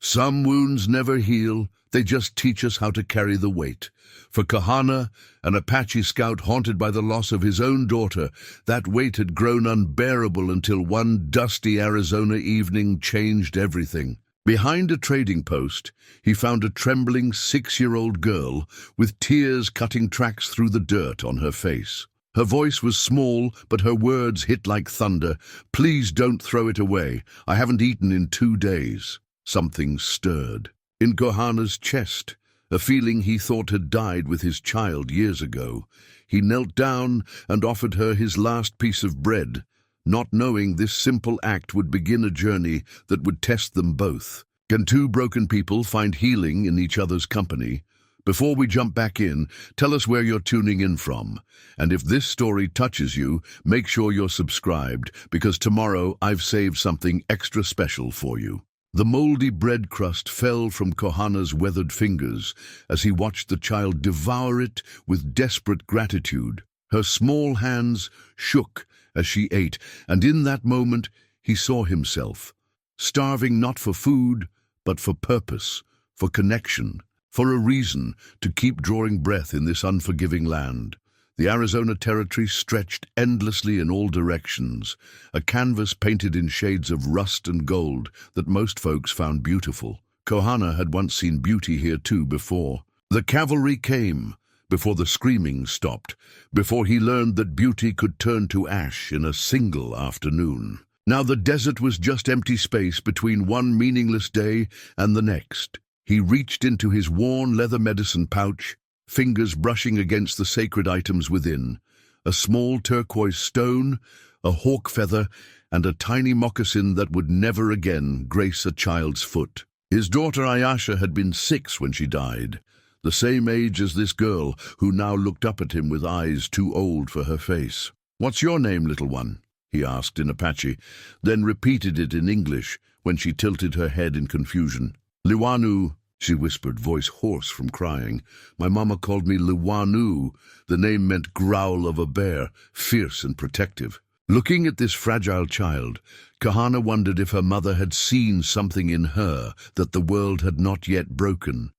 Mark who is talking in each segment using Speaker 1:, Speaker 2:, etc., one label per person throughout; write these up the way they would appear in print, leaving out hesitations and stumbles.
Speaker 1: Some wounds never heal, they just teach us how to carry the weight. For Kohana, an Apache scout haunted by the loss of his own daughter, that weight had grown unbearable until one dusty Arizona evening changed everything. Behind a trading post, he found a trembling 6-year-old girl with tears cutting tracks through the dirt on her face. Her voice was small, but her words hit like thunder. "Please don't throw it away. I haven't eaten in 2 days." Something stirred in Kohana's chest, a feeling he thought had died with his child years ago. He knelt down and offered her his last piece of bread, not knowing this simple act would begin a journey that would test them both. Can two broken people find healing in each other's company? Before we jump back in, tell us where you're tuning in from. And if this story touches you, make sure you're subscribed, because tomorrow I've saved something extra special for you. The moldy bread crust fell from Kohana's weathered fingers as he watched the child devour it with desperate gratitude. Her small hands shook as she ate, and in that moment he saw himself, starving not for food, but for purpose, for connection, for a reason to keep drawing breath in this unforgiving land. The Arizona territory stretched endlessly in all directions, a canvas painted in shades of rust and gold that most folks found beautiful. Kohana had once seen beauty here too before. The cavalry came, before the screaming stopped, before he learned that beauty could turn to ash in a single afternoon. Now the desert was just empty space between one meaningless day and the next. He reached into his worn leather medicine pouch, fingers brushing against the sacred items within. A small turquoise stone, a hawk feather, and a tiny moccasin that would never again grace a child's foot. His daughter Ayasha had been 6 when she died, the same age as this girl, who now looked up at him with eyes too old for her face. "What's your name, little one?" he asked in Apache, then repeated it in English when she tilted her head in confusion. "Liwanu," she whispered, voice hoarse from crying. "My mama called me Liwanu." The name meant growl of a bear, fierce and protective. Looking at this fragile child, Kohana wondered if her mother had seen something in her that the world had not yet broken.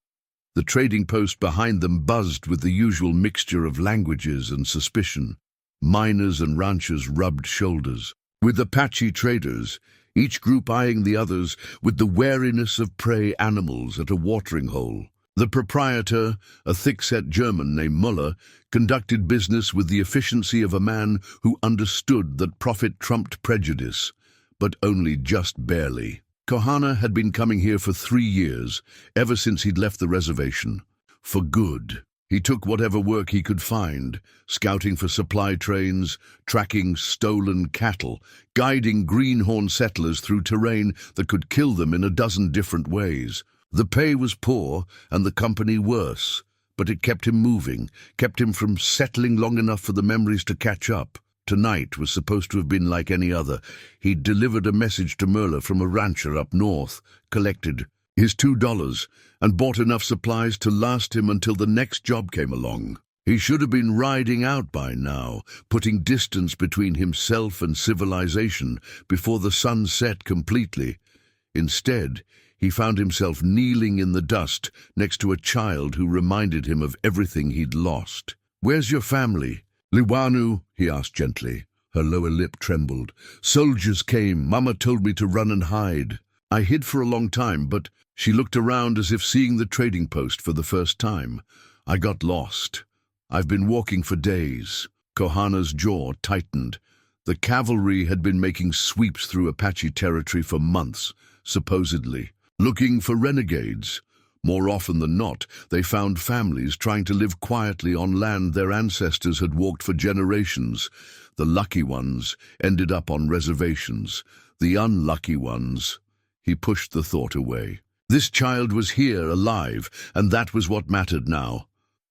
Speaker 1: The trading post behind them buzzed with the usual mixture of languages and suspicion. Miners and ranchers rubbed shoulders with Apache traders, each group eyeing the others with the wariness of prey animals at a watering hole. The proprietor, a thick-set German named Muller, conducted business with the efficiency of a man who understood that profit trumped prejudice, but only just barely. Kohana had been coming here for 3 years, ever since he'd left the reservation. For good. He took whatever work he could find, scouting for supply trains, tracking stolen cattle, guiding greenhorn settlers through terrain that could kill them in a dozen different ways. The pay was poor and the company worse, but it kept him moving, kept him from settling long enough for the memories to catch up. Tonight was supposed to have been like any other. He'd delivered a message to Merla from a rancher up north, collected his $2, and bought enough supplies to last him until the next job came along. He should have been riding out by now, putting distance between himself and civilization before the sun set completely. Instead, he found himself kneeling in the dust next to a child who reminded him of everything he'd lost. "Where's your family?" "Liwanu," he asked gently. Her lower lip trembled. "Soldiers came. Mama told me to run and hide. I hid for a long time, but..." She looked around as if seeing the trading post for the first time. "I got lost. I've been walking for days." Kohana's jaw tightened. The cavalry had been making sweeps through Apache territory for months, supposedly, looking for renegades. More often than not, they found families trying to live quietly on land their ancestors had walked for generations. The lucky ones ended up on reservations. The unlucky ones... He pushed the thought away. This child was here, alive, and that was what mattered now.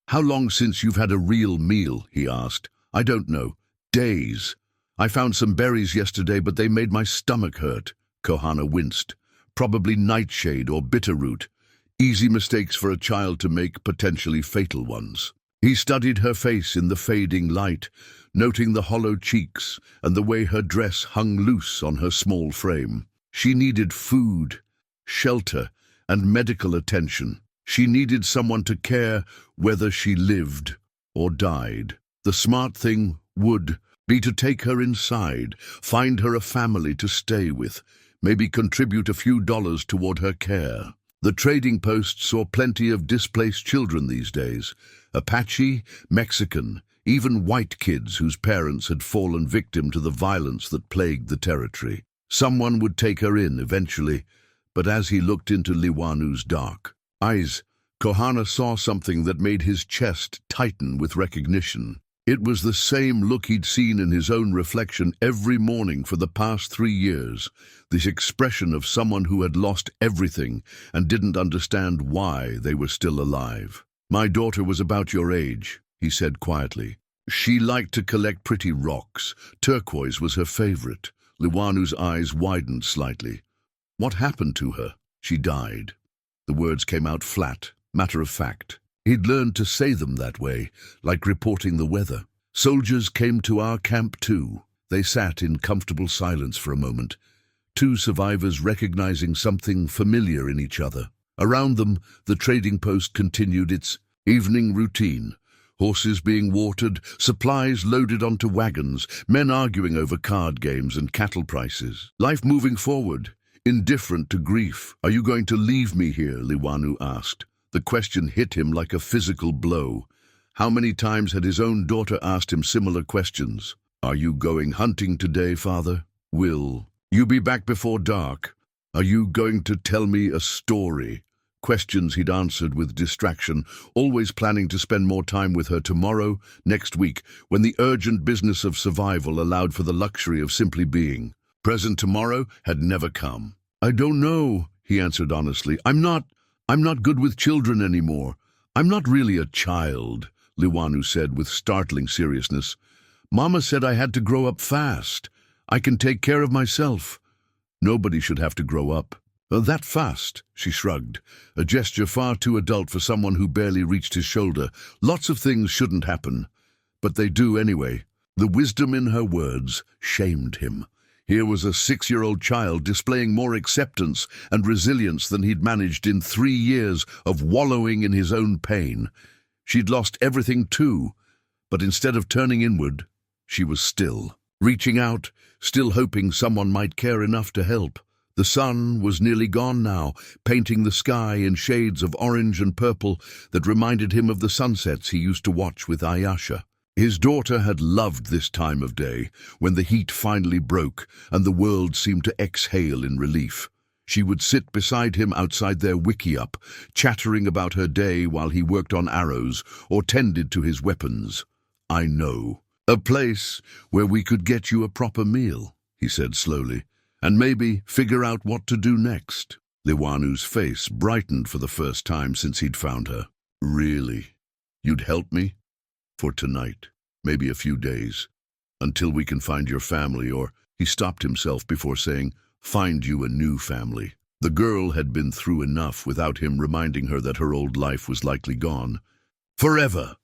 Speaker 1: "How long since you've had a real meal?" he asked. "I don't know. Days. I found some berries yesterday, but they made my stomach hurt." Kohana winced. "Probably nightshade or bitterroot. Easy mistakes for a child to make, potentially fatal ones." He studied her face in the fading light, noting the hollow cheeks and the way her dress hung loose on her small frame. She needed food, shelter, and medical attention. She needed someone to care whether she lived or died. The smart thing would be to take her inside, find her a family to stay with, maybe contribute a few dollars toward her care. The trading post saw plenty of displaced children these days. Apache, Mexican, even white kids whose parents had fallen victim to the violence that plagued the territory. Someone would take her in eventually, but as he looked into Liwanu's dark eyes, Kohana saw something that made his chest tighten with recognition. It was the same look he'd seen in his own reflection every morning for the past 3 years, this expression of someone who had lost everything and didn't understand why they were still alive. "My daughter was about your age," he said quietly. "She liked to collect pretty rocks. Turquoise was her favorite." Liwanu's eyes widened slightly. "What happened to her?" "She died." The words came out flat, matter of fact. He'd learned to say them that way, like reporting the weather. "Soldiers came to our camp too." They sat in comfortable silence for a moment, two survivors recognizing something familiar in each other. Around them, the trading post continued its evening routine. Horses being watered, supplies loaded onto wagons, men arguing over card games and cattle prices. Life moving forward, indifferent to grief. "Are you going to leave me here?" Liwanu asked. The question hit him like a physical blow. How many times had his own daughter asked him similar questions? "Are you going hunting today, father? Will you be back before dark? Are you going to tell me a story?" Questions he'd answered with distraction, always planning to spend more time with her tomorrow, next week, when the urgent business of survival allowed for the luxury of simply being. Present tomorrow had never come. "I don't know," he answered honestly. I'm not good with children anymore. I'm not really a child," Liwanu said with startling seriousness. "Mama said I had to grow up fast. I can take care of myself." "Nobody should have to grow up." "That fast," she shrugged, a gesture far too adult for someone who barely reached his shoulder. "Lots of things shouldn't happen, but they do anyway." The wisdom in her words shamed him. Here was a 6-year-old child displaying more acceptance and resilience than he'd managed in 3 years of wallowing in his own pain. She'd lost everything too, but instead of turning inward, she was still, reaching out, still hoping someone might care enough to help. The sun was nearly gone now, painting the sky in shades of orange and purple that reminded him of the sunsets he used to watch with Ayasha. His daughter had loved this time of day, when the heat finally broke and the world seemed to exhale in relief. She would sit beside him outside their wickiup, chattering about her day while he worked on arrows or tended to his weapons. "I know. A place where we could get you a proper meal," he said slowly, "and maybe figure out what to do next." Liwanu's face brightened for the first time since he'd found her. "Really? You'd help me? For tonight, maybe a few days, until we can find your family, or..." He stopped himself before saying, "find you a new family." The girl had been through enough without him reminding her that her old life was likely gone. "Forever.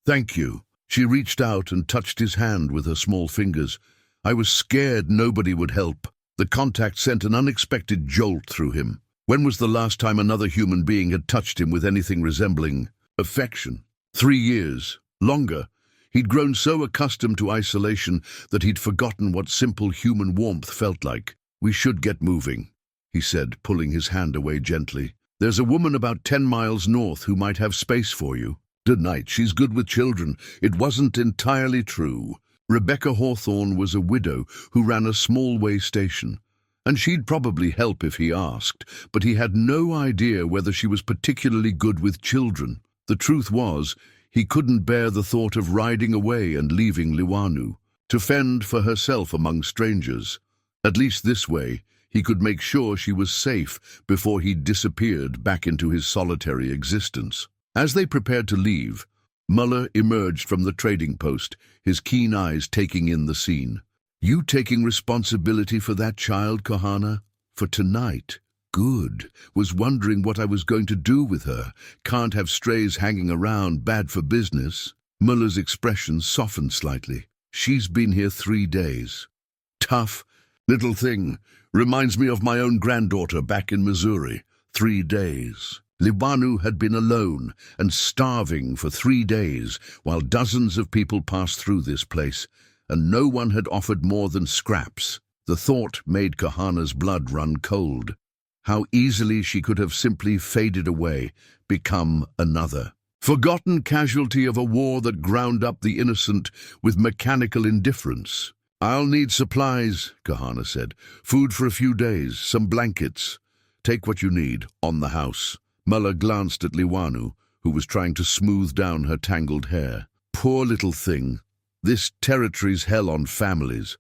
Speaker 1: Thank you." She reached out and touched his hand with her small fingers. "I was scared nobody would help." The contact sent an unexpected jolt through him. When was the last time another human being had touched him with anything resembling affection? 3 years. Longer. He'd grown so accustomed to isolation that he'd forgotten what simple human warmth felt like. "We should get moving," he said, pulling his hand away gently. "There's a woman about 10 miles north who might have space for you." "Tonight, she's good with children." It wasn't entirely true. Rebecca Hawthorne was a widow who ran a small way station, and she'd probably help if he asked, but he had no idea whether she was particularly good with children. The truth was, he couldn't bear the thought of riding away and leaving Liwanu, to fend for herself among strangers. At least this way, he could make sure she was safe before he disappeared back into his solitary existence. As they prepared to leave, Muller emerged from the trading post, his keen eyes taking in the scene. "You taking responsibility for that child, Kohana? For tonight? Good. Was wondering what I was going to do with her. Can't have strays hanging around, bad for business." Muller's expression softened slightly. "She's been here 3 days. Tough little thing. Reminds me of my own granddaughter back in Missouri. 3 days. Liwanu had been alone and starving for 3 days while dozens of people passed through this place, and no one had offered more than scraps. The thought made Kohana's blood run cold. How easily she could have simply faded away, become another forgotten casualty of a war that ground up the innocent with mechanical indifference. "I'll need supplies," Kohana said. "Food for a few days, some blankets. Take what you need, on the house." Muller glanced at Liwanu, who was trying to smooth down her tangled hair. "Poor little thing. This territory's hell on families."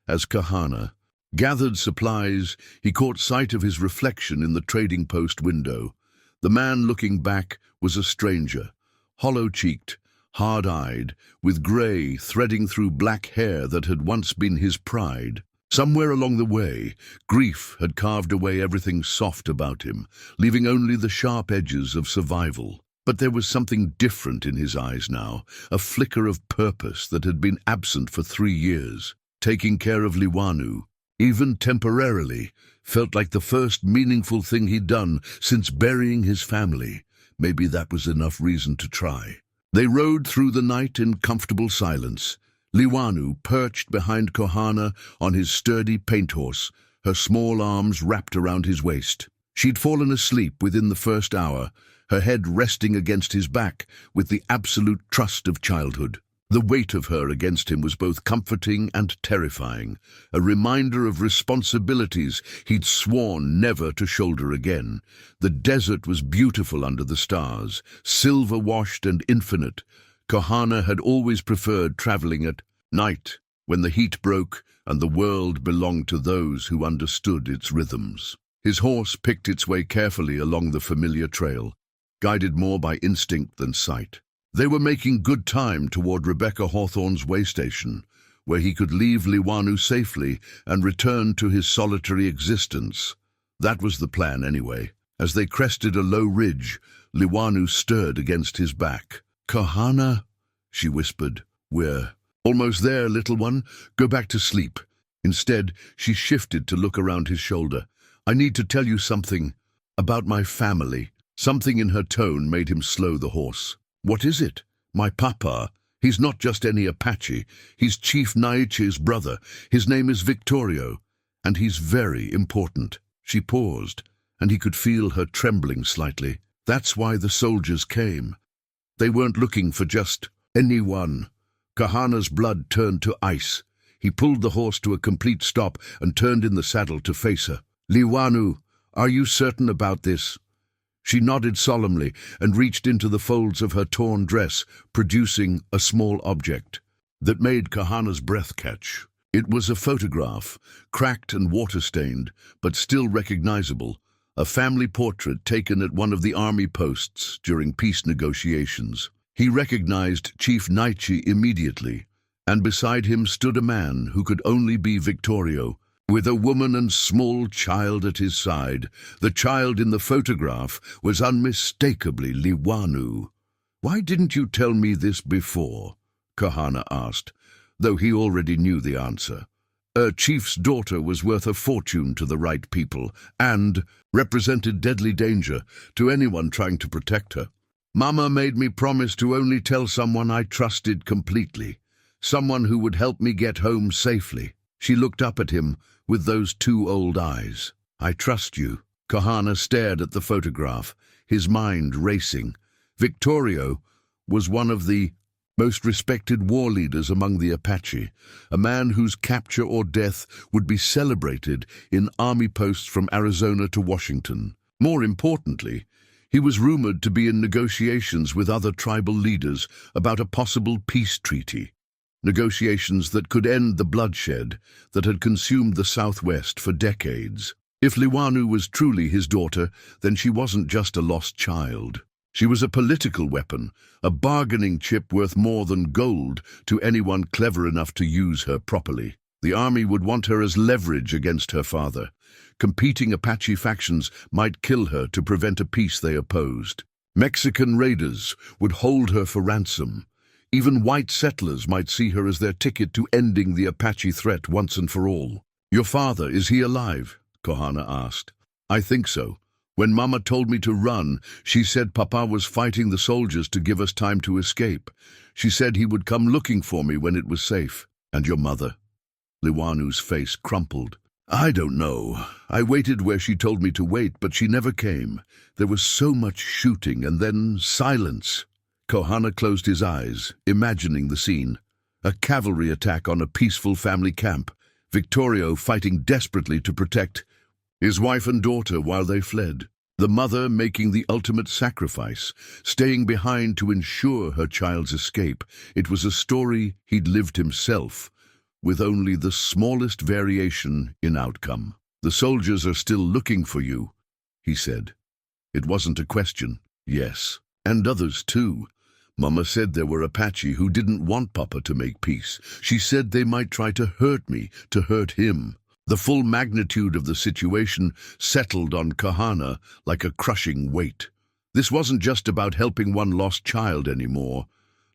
Speaker 1: As Kohana gathered supplies, he caught sight of his reflection in the trading post window. The man looking back was a stranger, hollow-cheeked, hard-eyed, with grey threading through black hair that had once been his pride. Somewhere along the way, grief had carved away everything soft about him, leaving only the sharp edges of survival. But there was something different in his eyes now, a flicker of purpose that had been absent for 3 years. Taking care of Liwanu, even temporarily, felt like the first meaningful thing he'd done since burying his family. Maybe that was enough reason to try. They rode through the night in comfortable silence. Liwanu perched behind Kohana on his sturdy paint horse, her small arms wrapped around his waist. She'd fallen asleep within the first hour, her head resting against his back with the absolute trust of childhood. The weight of her against him was both comforting and terrifying, a reminder of responsibilities he'd sworn never to shoulder again. The desert was beautiful under the stars, silver-washed and infinite. Kohana had always preferred traveling at night, when the heat broke and the world belonged to those who understood its rhythms. His horse picked its way carefully along the familiar trail, guided more by instinct than sight. They were making good time toward Rebecca Hawthorne's way station, where he could leave Liwanu safely and return to his solitary existence. That was the plan anyway. As they crested a low ridge, Liwanu stirred against his back. "Kohana," she whispered. "We're almost there, little one. Go back to sleep." Instead, she shifted to look around his shoulder. "I need to tell you something about my family." Something in her tone made him slow the horse. "What is it?" "My papa. He's not just any Apache. He's Chief Naiche's brother. His name is Victorio, and he's very important." She paused, and he could feel her trembling slightly. "That's why the soldiers came. They weren't looking for just anyone." Kohana's blood turned to ice. He pulled the horse to a complete stop and turned in the saddle to face her. "Liwanu, are you certain about this?" She nodded solemnly and reached into the folds of her torn dress, producing a small object that made Kohana's breath catch. It was a photograph, cracked and water-stained, but still recognizable, a family portrait taken at one of the army posts during peace negotiations. He recognized Chief Naiche immediately, and beside him stood a man who could only be Victorio, with a woman and small child at his side. The child in the photograph was unmistakably Liwanu. "Why didn't you tell me this before?" Kohana asked, though he already knew the answer. A chief's daughter was worth a fortune to the right people, and represented deadly danger to anyone trying to protect her. "Mama made me promise to only tell someone I trusted completely, someone who would help me get home safely." She looked up at him with those 2 old eyes. "I trust you." Kohana stared at the photograph, his mind racing. Victorio was one of the most respected war leaders among the Apache, a man whose capture or death would be celebrated in army posts from Arizona to Washington. More importantly, he was rumored to be in negotiations with other tribal leaders about a possible peace treaty. Negotiations that could end the bloodshed that had consumed the Southwest for decades. If Liwanu was truly his daughter, then she wasn't just a lost child. She was a political weapon, a bargaining chip worth more than gold to anyone clever enough to use her properly. The army would want her as leverage against her father. Competing Apache factions might kill her to prevent a peace they opposed. Mexican raiders would hold her for ransom. Even white settlers might see her as their ticket to ending the Apache threat once and for all. "Your father, is he alive?" Kohana asked. "I think so. When Mama told me to run, she said Papa was fighting the soldiers to give us time to escape. She said he would come looking for me when it was safe. And your mother?" Liwanu's face crumpled. "I don't know. I waited where she told me to wait, but she never came. There was so much shooting and then silence." Kohana closed his eyes, imagining the scene. A cavalry attack on a peaceful family camp. Victorio fighting desperately to protect his wife and daughter while they fled. The mother making the ultimate sacrifice, staying behind to ensure her child's escape. It was a story he'd lived himself, with only the smallest variation in outcome. "The soldiers are still looking for you," he said. It wasn't a question. Yes, and others too. Mama said there were Apache who didn't want Papa to make peace. She said they might try to hurt me, to hurt him. The full magnitude of the situation settled on Kohana like a crushing weight. This wasn't just about helping one lost child anymore.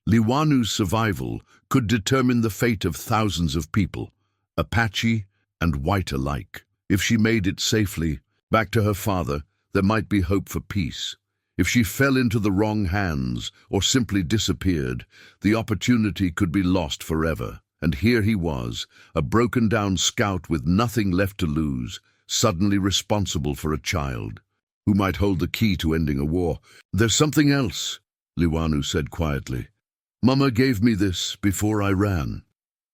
Speaker 1: Liwanu's survival could determine the fate of thousands of people, Apache and white alike. If she made it safely back to her father, there might be hope for peace. If she fell into the wrong hands or simply disappeared, the opportunity could be lost forever. And here he was, a broken-down scout with nothing left to lose, suddenly responsible for a child who might hold the key to ending a war. "There's something else," Liwanu said quietly. "Mama gave me this before I ran."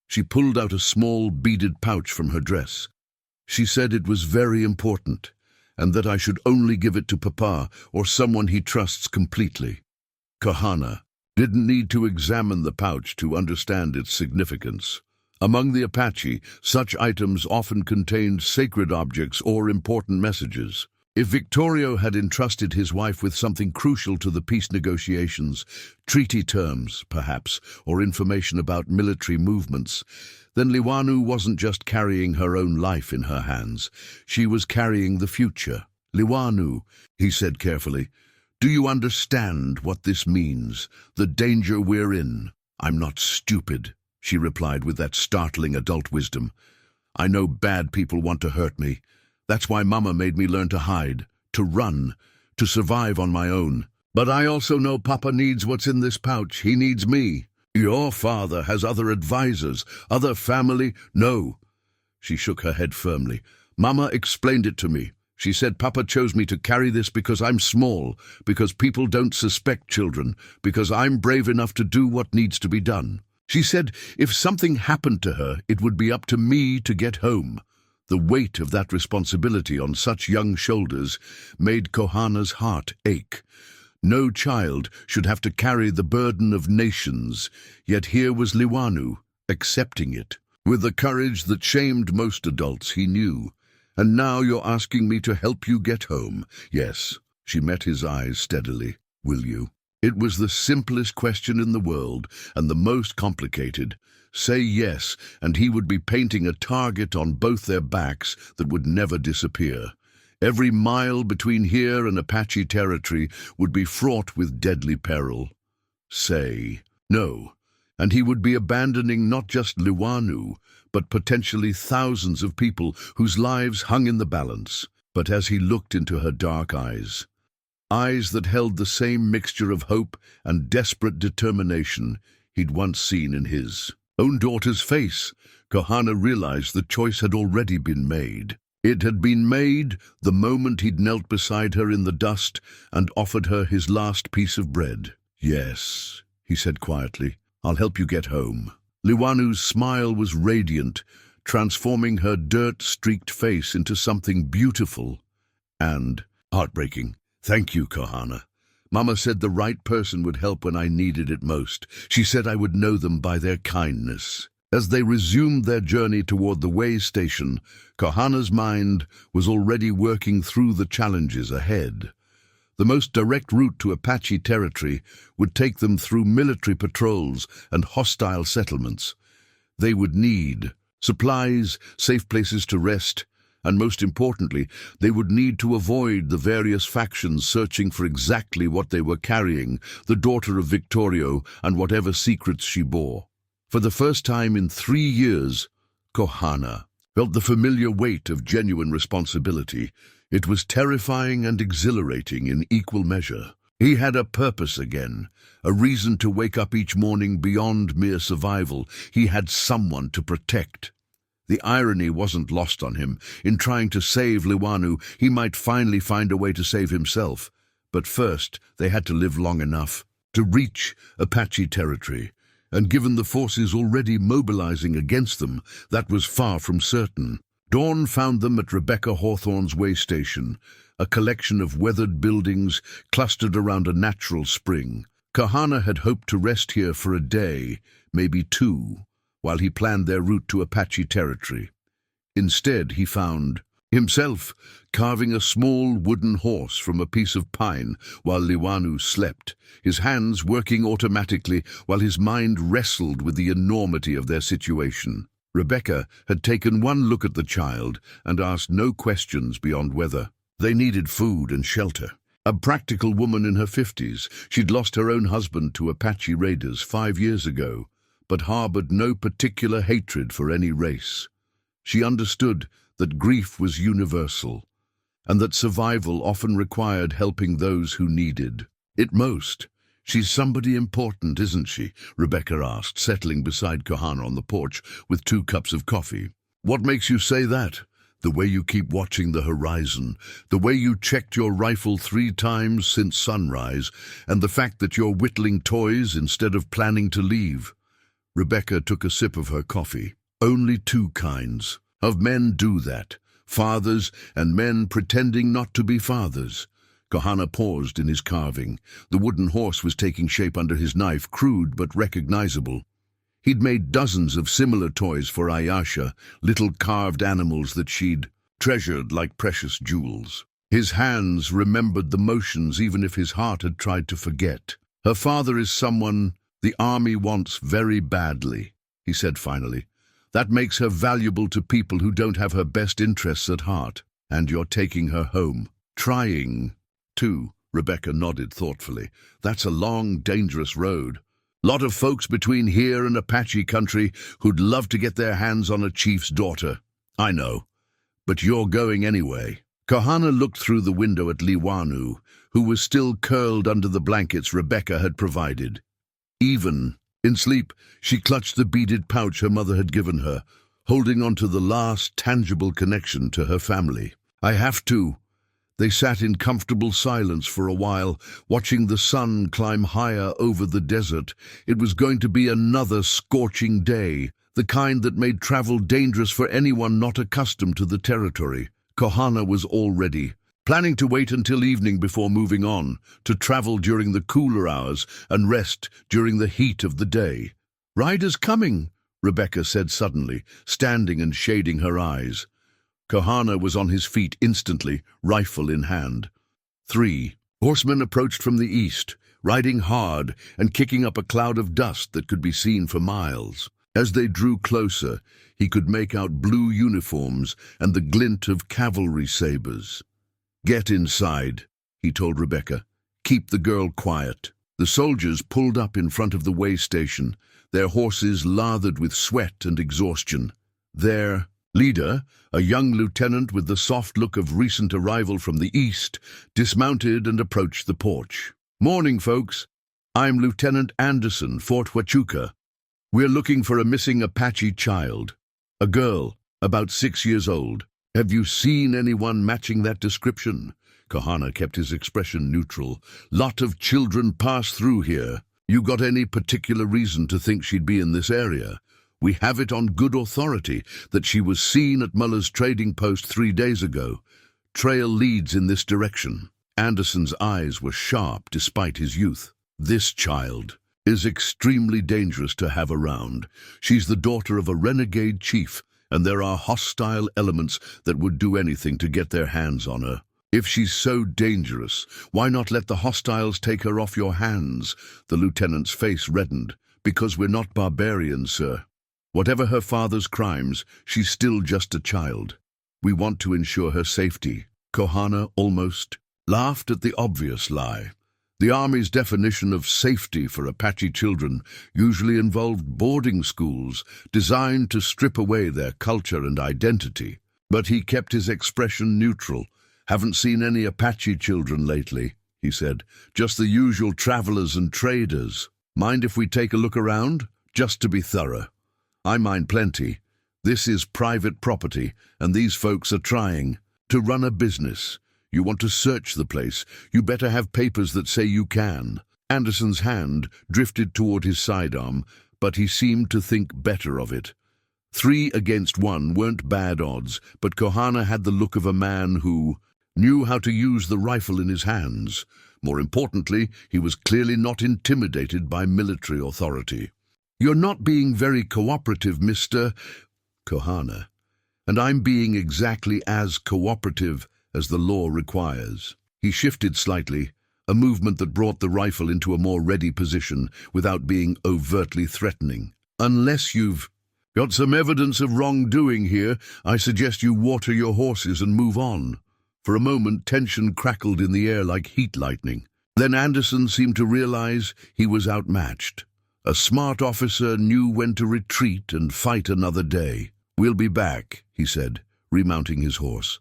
Speaker 1: She pulled out a small beaded pouch from her dress. She said it was very important, and that I should only give it to Papa or someone he trusts completely. Kohana didn't need to examine the pouch to understand its significance. Among the Apache, such items often contained sacred objects or important messages. If Victorio had entrusted his wife with something crucial to the peace negotiations, treaty terms, perhaps, or information about military movements, then Liwanu wasn't just carrying her own life in her hands. She was carrying the future. "Liwanu," he said carefully, "do you understand what this means? The danger we're in?" "I'm not stupid," she replied with that startling adult wisdom. "I know bad people want to hurt me. That's why Mama made me learn to hide, to run, to survive on my own. But I also know Papa needs what's in this pouch. He needs me. Your father has other advisors, other family." "No." She shook her head firmly. "Mama explained it to me. She said Papa chose me to carry this because I'm small, because people don't suspect children, because I'm brave enough to do what needs to be done. She said if something happened to her, it would be up to me to get home." The weight of that responsibility on such young shoulders made Kohana's heart ache. No child should have to carry the burden of nations, yet here was Liwanu, accepting it, with the courage that shamed most adults he knew. "And now you're asking me to help you get home?" "Yes." She met his eyes steadily. "Will you?" It was the simplest question in the world, and the most complicated. Say yes, and he would be painting a target on both their backs that would never disappear. Every mile between here and Apache territory would be fraught with deadly peril. Say no, and he would be abandoning not just Liwanu, but potentially thousands of people whose lives hung in the balance. But as he looked into her dark eyes that held the same mixture of hope and desperate determination he'd once seen in his own daughter's face, Kohana realized the choice had already been made. It had been made the moment he'd knelt beside her in the dust and offered her his last piece of bread. "Yes," he said quietly, "I'll help you get home." Liwanu's smile was radiant, transforming her dirt-streaked face into something beautiful and heartbreaking. "Thank you, Kohana. Mama said the right person would help when I needed it most. She said I would know them by their kindness." As they resumed their journey toward the way station, Kohana's mind was already working through the challenges ahead. The most direct route to Apache territory would take them through military patrols and hostile settlements. They would need supplies, safe places to rest, and most importantly, they would need to avoid the various factions searching for exactly what they were carrying, the daughter of Victorio and whatever secrets she bore. For the first time in 3 years, Kohana felt the familiar weight of genuine responsibility. It was terrifying and exhilarating in equal measure. He had a purpose again, a reason to wake up each morning beyond mere survival. He had someone to protect. The irony wasn't lost on him. In trying to save Liwanu, he might finally find a way to save himself. But first, they had to live long enough to reach Apache territory. And given the forces already mobilizing against them, that was far from certain. Dawn found them at Rebecca Hawthorne's way station, a collection of weathered buildings clustered around a natural spring. Kohana had hoped to rest here for a day, maybe two, while he planned their route to Apache territory. Instead, he found himself carving a small wooden horse from a piece of pine while Liwanu slept, his hands working automatically while his mind wrestled with the enormity of their situation. Rebecca had taken one look at the child and asked no questions beyond whether they needed food and shelter. A practical woman in her 50s, she'd lost her own husband to Apache raiders 5 years ago, but harbored no particular hatred for any race. She understood that grief was universal, and that survival often required helping those who needed it most. "She's somebody important, isn't she?" Rebecca asked, settling beside Kohana on the porch with 2 cups of coffee. "What makes you say that? The way you keep watching the horizon, the way you checked your rifle 3 times since sunrise, and the fact that you're whittling toys instead of planning to leave." Rebecca took a sip of her coffee. "Only 2 kinds of men do that. Fathers and men pretending not to be fathers." Kohana paused in his carving. The wooden horse was taking shape under his knife, crude but recognizable. He'd made dozens of similar toys for Ayasha, little carved animals that she'd treasured like precious jewels. His hands remembered the motions even if his heart had tried to forget. "Her father is someone the army wants very badly," he said finally. "That makes her valuable to people who don't have her best interests at heart. And you're taking her home. Trying to." Rebecca nodded thoughtfully. "That's a long, dangerous road. Lot of folks between here and Apache country who'd love to get their hands on a chief's daughter. I know. But you're going anyway." Kohana looked through the window at Liwanu, who was still curled under the blankets Rebecca had provided. Even in sleep, she clutched the beaded pouch her mother had given her, holding on to the last tangible connection to her family. "I have to." They sat in comfortable silence for a while, watching the sun climb higher over the desert. It was going to be another scorching day, the kind that made travel dangerous for anyone not accustomed to the territory. Kohana was all ready, planning to wait until evening before moving on, to travel during the cooler hours and rest during the heat of the day. "Riders coming," Rebecca said suddenly, standing and shading her eyes. Kohana was on his feet instantly, rifle in hand. 3 horsemen approached from the east, riding hard and kicking up a cloud of dust that could be seen for miles. As they drew closer, he could make out blue uniforms and the glint of cavalry sabers. "Get inside," he told Rebecca. "Keep the girl quiet." The soldiers pulled up in front of the way station, their horses lathered with sweat and exhaustion. Their leader, a young lieutenant with the soft look of recent arrival from the east, dismounted and approached the porch. "Morning, folks. I'm Lieutenant Anderson, Fort Huachuca. We're looking for a missing Apache child. A girl, about 6 years old. Have you seen anyone matching that description?" Kohana kept his expression neutral. "Lot of children pass through here. You got any particular reason to think she'd be in this area? We have it on good authority that she was seen at Muller's trading post 3 days ago. Trail leads in this direction." Anderson's eyes were sharp despite his youth. "This child is extremely dangerous to have around. She's the daughter of a renegade chief, and there are hostile elements that would do anything to get their hands on her. If she's so dangerous, why not let the hostiles take her off your hands?" The lieutenant's face reddened. "Because we're not barbarians, sir. Whatever her father's crimes, she's still just a child. We want to ensure her safety." Kohana almost laughed at the obvious lie. The Army's definition of safety for Apache children usually involved boarding schools designed to strip away their culture and identity. But he kept his expression neutral, Haven't seen any Apache children lately, he said. Just the usual travelers and traders. Mind if we take a look around? Just to be thorough. I mind plenty. This is private property, and these folks are trying to run a business. You want to search the place, you better have papers that say you can. Anderson's hand drifted toward his sidearm, but he seemed to think better of it. 3 against 1 weren't bad odds, but Kohana had the look of a man who knew how to use the rifle in his hands. More importantly, he was clearly not intimidated by military authority. "You're not being very cooperative, Mr. Kohana, and I'm being exactly as cooperative as the law requires." He shifted slightly, a movement that brought the rifle into a more ready position without being overtly threatening. "Unless you've got some evidence of wrongdoing here, I suggest you water your horses and move on." For a moment, tension crackled in the air like heat lightning. Then Anderson seemed to realize he was outmatched. A smart officer knew when to retreat and fight another day. "We'll be back," he said, remounting his horse.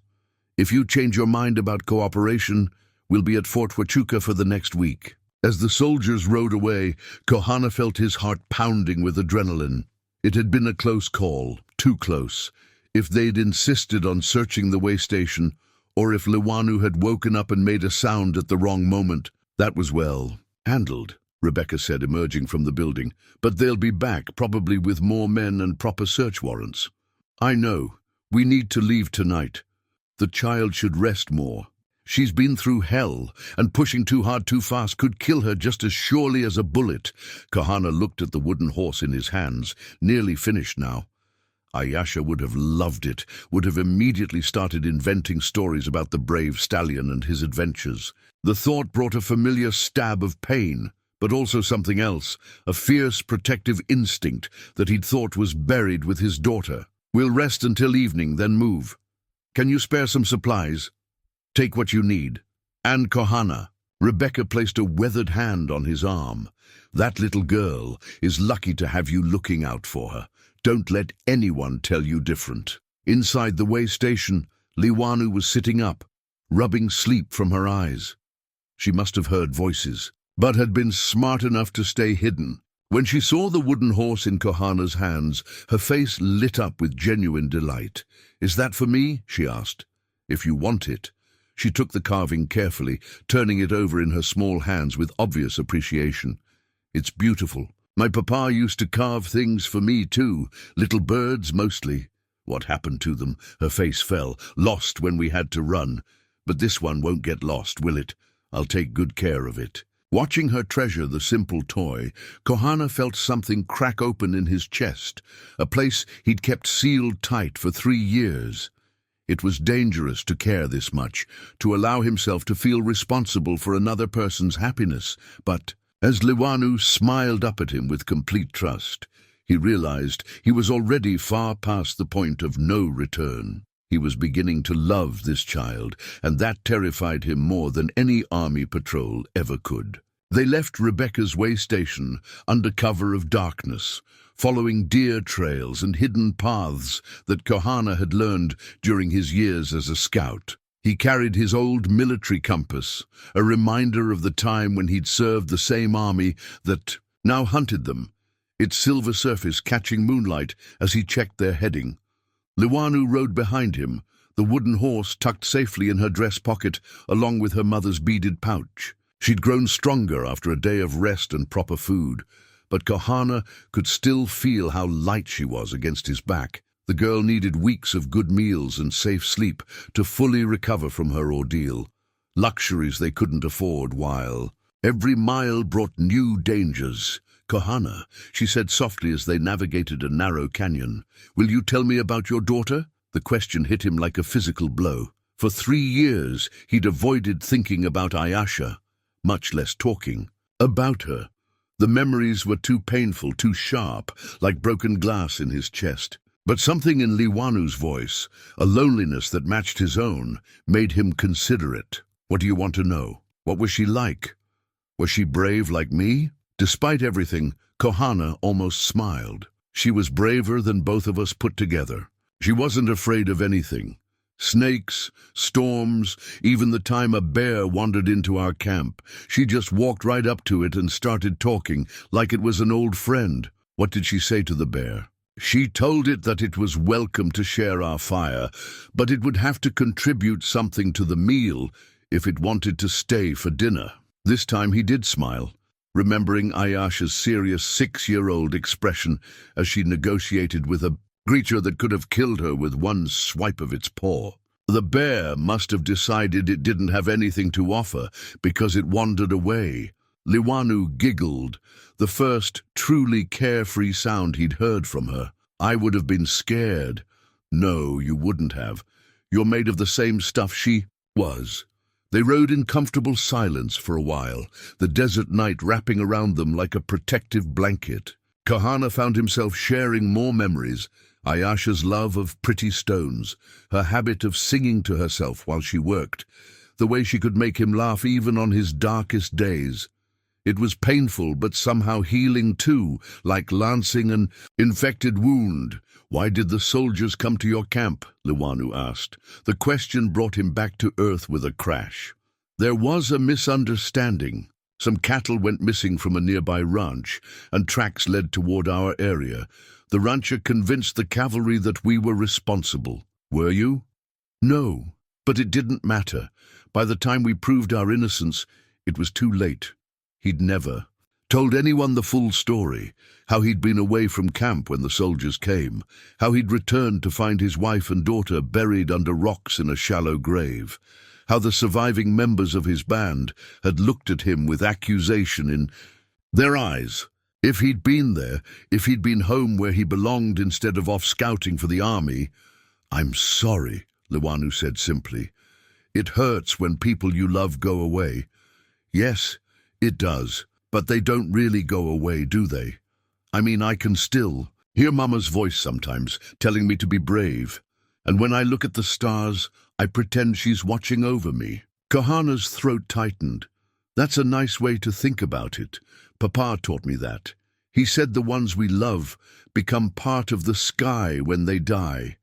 Speaker 1: "If you change your mind about cooperation, we'll be at Fort Huachuca for the next week." As the soldiers rode away, Kohana felt his heart pounding with adrenaline. It had been a close call, too close. If they'd insisted on searching the way station, or if Liwanu had woken up and made a sound at the wrong moment, that was well handled, Rebecca said, emerging from the building. "But they'll be back, probably with more men and proper search warrants." "I know. We need to leave tonight. The child should rest more. She's been through hell, and pushing too hard too fast could kill her just as surely as a bullet." Kohana looked at the wooden horse in his hands, nearly finished now. Ayasha would have loved it, would have immediately started inventing stories about the brave stallion and his adventures. The thought brought a familiar stab of pain, but also something else, a fierce protective instinct that he'd thought was buried with his daughter. "We'll rest until evening, then move. Can you spare some supplies? Take what you need." "And Kohana." Rebecca placed a weathered hand on his arm. "That little girl is lucky to have you looking out for her. Don't let anyone tell you different." Inside the way station, Liwanu was sitting up, rubbing sleep from her eyes. She must have heard voices, but had been smart enough to stay hidden. When she saw the wooden horse in Kohana's hands, her face lit up with genuine delight. "Is that for me?" she asked. "If you want it." She took the carving carefully, turning it over in her small hands with obvious appreciation. "It's beautiful. My papa used to carve things for me too, little birds mostly." "What happened to them?" Her face fell. "Lost when we had to run. But this one won't get lost, will it? I'll take good care of it." Watching her treasure the simple toy, Kohana felt something crack open in his chest, a place he'd kept sealed tight for 3 years. It was dangerous to care this much, to allow himself to feel responsible for another person's happiness, but as Liwanu smiled up at him with complete trust, he realized he was already far past the point of no return. He was beginning to love this child, and that terrified him more than any army patrol ever could. They left Rebecca's way station under cover of darkness, following deer trails and hidden paths that Kohana had learned during his years as a scout. He carried his old military compass, a reminder of the time when he'd served the same army that now hunted them, its silver surface catching moonlight as he checked their heading. Liwanu rode behind him, the wooden horse tucked safely in her dress pocket along with her mother's beaded pouch. She'd grown stronger after a day of rest and proper food, but Kohana could still feel how light she was against his back. The girl needed weeks of good meals and safe sleep to fully recover from her ordeal, luxuries they couldn't afford while every mile brought new dangers. "Kohana," she said softly as they navigated a narrow canyon, "will you tell me about your daughter?" The question hit him like a physical blow. For 3 years, he'd avoided thinking about Ayasha, much less talking about her. The memories were too painful, too sharp, like broken glass in his chest. But something in Liwanu's voice, a loneliness that matched his own, made him consider it. "What do you want to know? What was she like? Was she brave like me?" Despite everything, Kohana almost smiled. "She was braver than both of us put together. She wasn't afraid of anything. Snakes, storms, even the time a bear wandered into our camp. She just walked right up to it and started talking like it was an old friend. What did she say to the bear? She told it that it was welcome to share our fire, but it would have to contribute something to the meal if it wanted to stay for dinner. This time he did smile, remembering Ayasha's serious 6-year-old expression as she negotiated with a creature that could have killed her with one swipe of its paw. The bear must have decided it didn't have anything to offer because it wandered away. Liwanu giggled, the first truly carefree sound he'd heard from her. I would have been scared. No, you wouldn't have. You're made of the same stuff she was. They rode in comfortable silence for a while, the desert night wrapping around them like a protective blanket. Kohana found himself sharing more memories. Ayasha's love of pretty stones, her habit of singing to herself while she worked, the way she could make him laugh even on his darkest days. It was painful but somehow healing too, like lancing an infected wound. Why did the soldiers come to your camp? Liwanu asked. The question brought him back to earth with a crash. There was a misunderstanding. Some cattle went missing from a nearby ranch, and tracks led toward our area. The rancher convinced the cavalry that we were responsible. Were you? No, but it didn't matter. By the time we proved our innocence, it was too late. He'd never told anyone the full story, how he'd been away from camp when the soldiers came, how he'd returned to find his wife and daughter buried under rocks in a shallow grave, how the surviving members of his band had looked at him with accusation in their eyes. If he'd been there, if he'd been home where he belonged instead of off scouting for the army. I'm sorry, Liwanu said simply. It hurts when people you love go away. Yes, it does, but they don't really go away, do they? I mean, I can still hear Mama's voice sometimes, telling me to be brave. And when I look at the stars, I pretend she's watching over me. Kohana's throat tightened. That's a nice way to think about it. Papa taught me that. He said the ones we love become part of the sky when they die,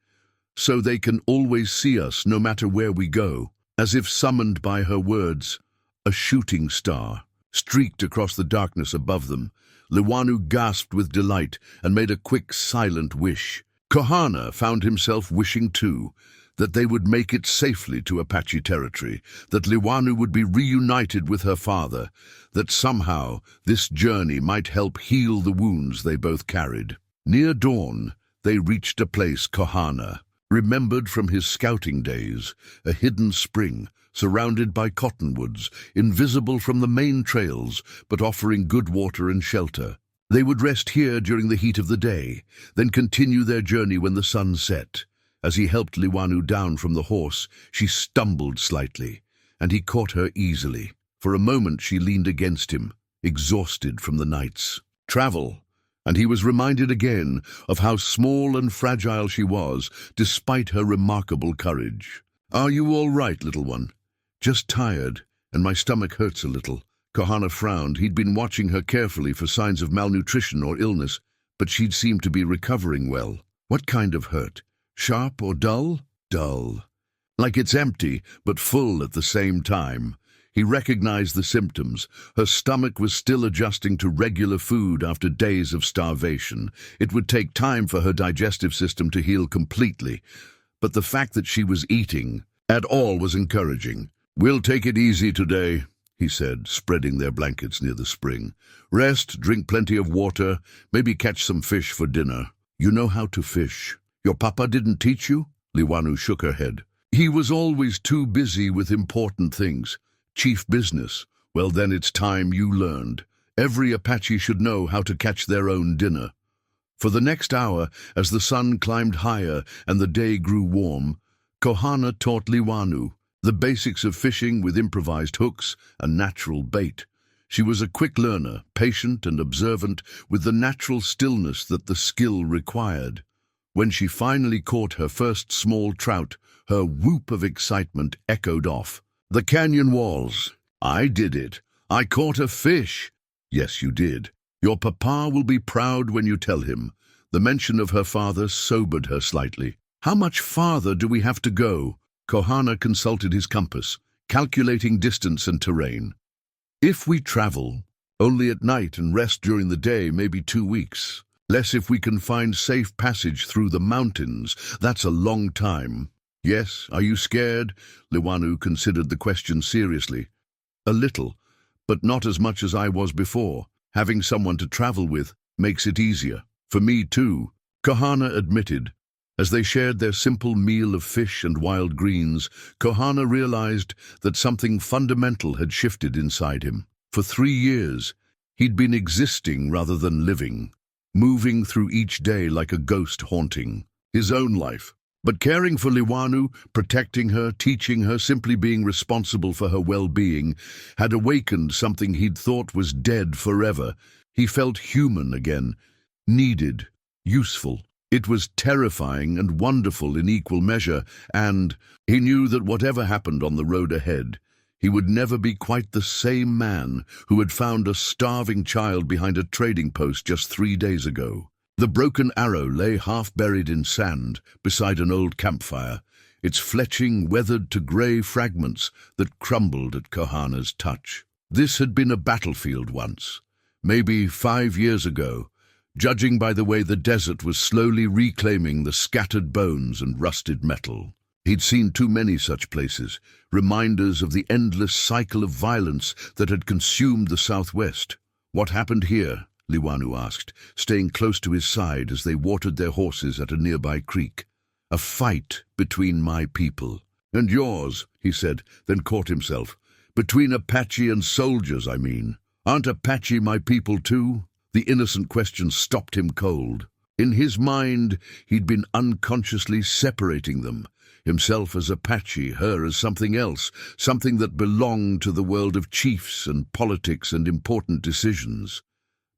Speaker 1: so they can always see us no matter where we go. As if summoned by her words, a shooting star streaked across the darkness above them. Liwanu gasped with delight and made a quick, silent wish. Kohana found himself wishing too, that they would make it safely to Apache territory, that Liwanu would be reunited with her father, that somehow this journey might help heal the wounds they both carried. Near dawn, they reached a place Kohana remembered from his scouting days, a hidden spring, surrounded by cottonwoods, invisible from the main trails, but offering good water and shelter. They would rest here during the heat of the day, then continue their journey when the sun set. As he helped Liwanu down from the horse, she stumbled slightly, and he caught her easily. For a moment she leaned against him, exhausted from the night's travel, and he was reminded again of how small and fragile she was, despite her remarkable courage. Are you all right, little one? Just tired, and my stomach hurts a little. Kohana frowned. He'd been watching her carefully for signs of malnutrition or illness, but she'd seemed to be recovering well. What kind of hurt? Sharp or dull? Dull. Like it's empty, but full at the same time. He recognized the symptoms. Her stomach was still adjusting to regular food after days of starvation. It would take time for her digestive system to heal completely, but the fact that she was eating at all was encouraging. We'll take it easy today, he said, spreading their blankets near the spring. Rest, drink plenty of water, maybe catch some fish for dinner. You know how to fish. Your papa didn't teach you? Liwanu shook her head. He was always too busy with important things. Chief business. Well, then it's time you learned. Every Apache should know how to catch their own dinner. For the next hour, as the sun climbed higher and the day grew warm, Kohana taught Liwanu the basics of fishing with improvised hooks and natural bait. She was a quick learner, patient and observant, with the natural stillness that the skill required. When she finally caught her first small trout, her whoop of excitement echoed off the canyon walls. I did it. I caught a fish. Yes, you did. Your papa will be proud when you tell him. The mention of her father sobered her slightly. How much farther do we have to go? Kohana consulted his compass, calculating distance and terrain. If we travel only at night and rest during the day, maybe 2 weeks. Less if we can find safe passage through the mountains. That's a long time. Yes, are you scared? Liwanu considered the question seriously. A little, but not as much as I was before. Having someone to travel with makes it easier. For me too, Kohana admitted. As they shared their simple meal of fish and wild greens, Kohana realized that something fundamental had shifted inside him. For 3 years, he'd been existing rather than living, moving through each day like a ghost haunting his own life. But caring for Liwanu, protecting her, teaching her, simply being responsible for her well-being, had awakened something he'd thought was dead forever. He felt human again, needed, useful. It was terrifying and wonderful in equal measure, and he knew that whatever happened on the road ahead, he would never be quite the same man who had found a starving child behind a trading post just 3 days ago. The broken arrow lay half-buried in sand beside an old campfire, its fletching weathered to grey fragments that crumbled at Kohana's touch. This had been a battlefield once, maybe 5 years ago, judging by the way the desert was slowly reclaiming the scattered bones and rusted metal. He'd seen too many such places, reminders of the endless cycle of violence that had consumed the southwest. What happened here? Liwanu asked, staying close to his side as they watered their horses at a nearby creek. A fight between my people. And yours, he said, then caught himself. Between Apache and soldiers, I mean. Aren't Apache my people too? The innocent question stopped him cold. In his mind, he'd been unconsciously separating them. Himself as Apache, her as something else, something that belonged to the world of chiefs and politics and important decisions.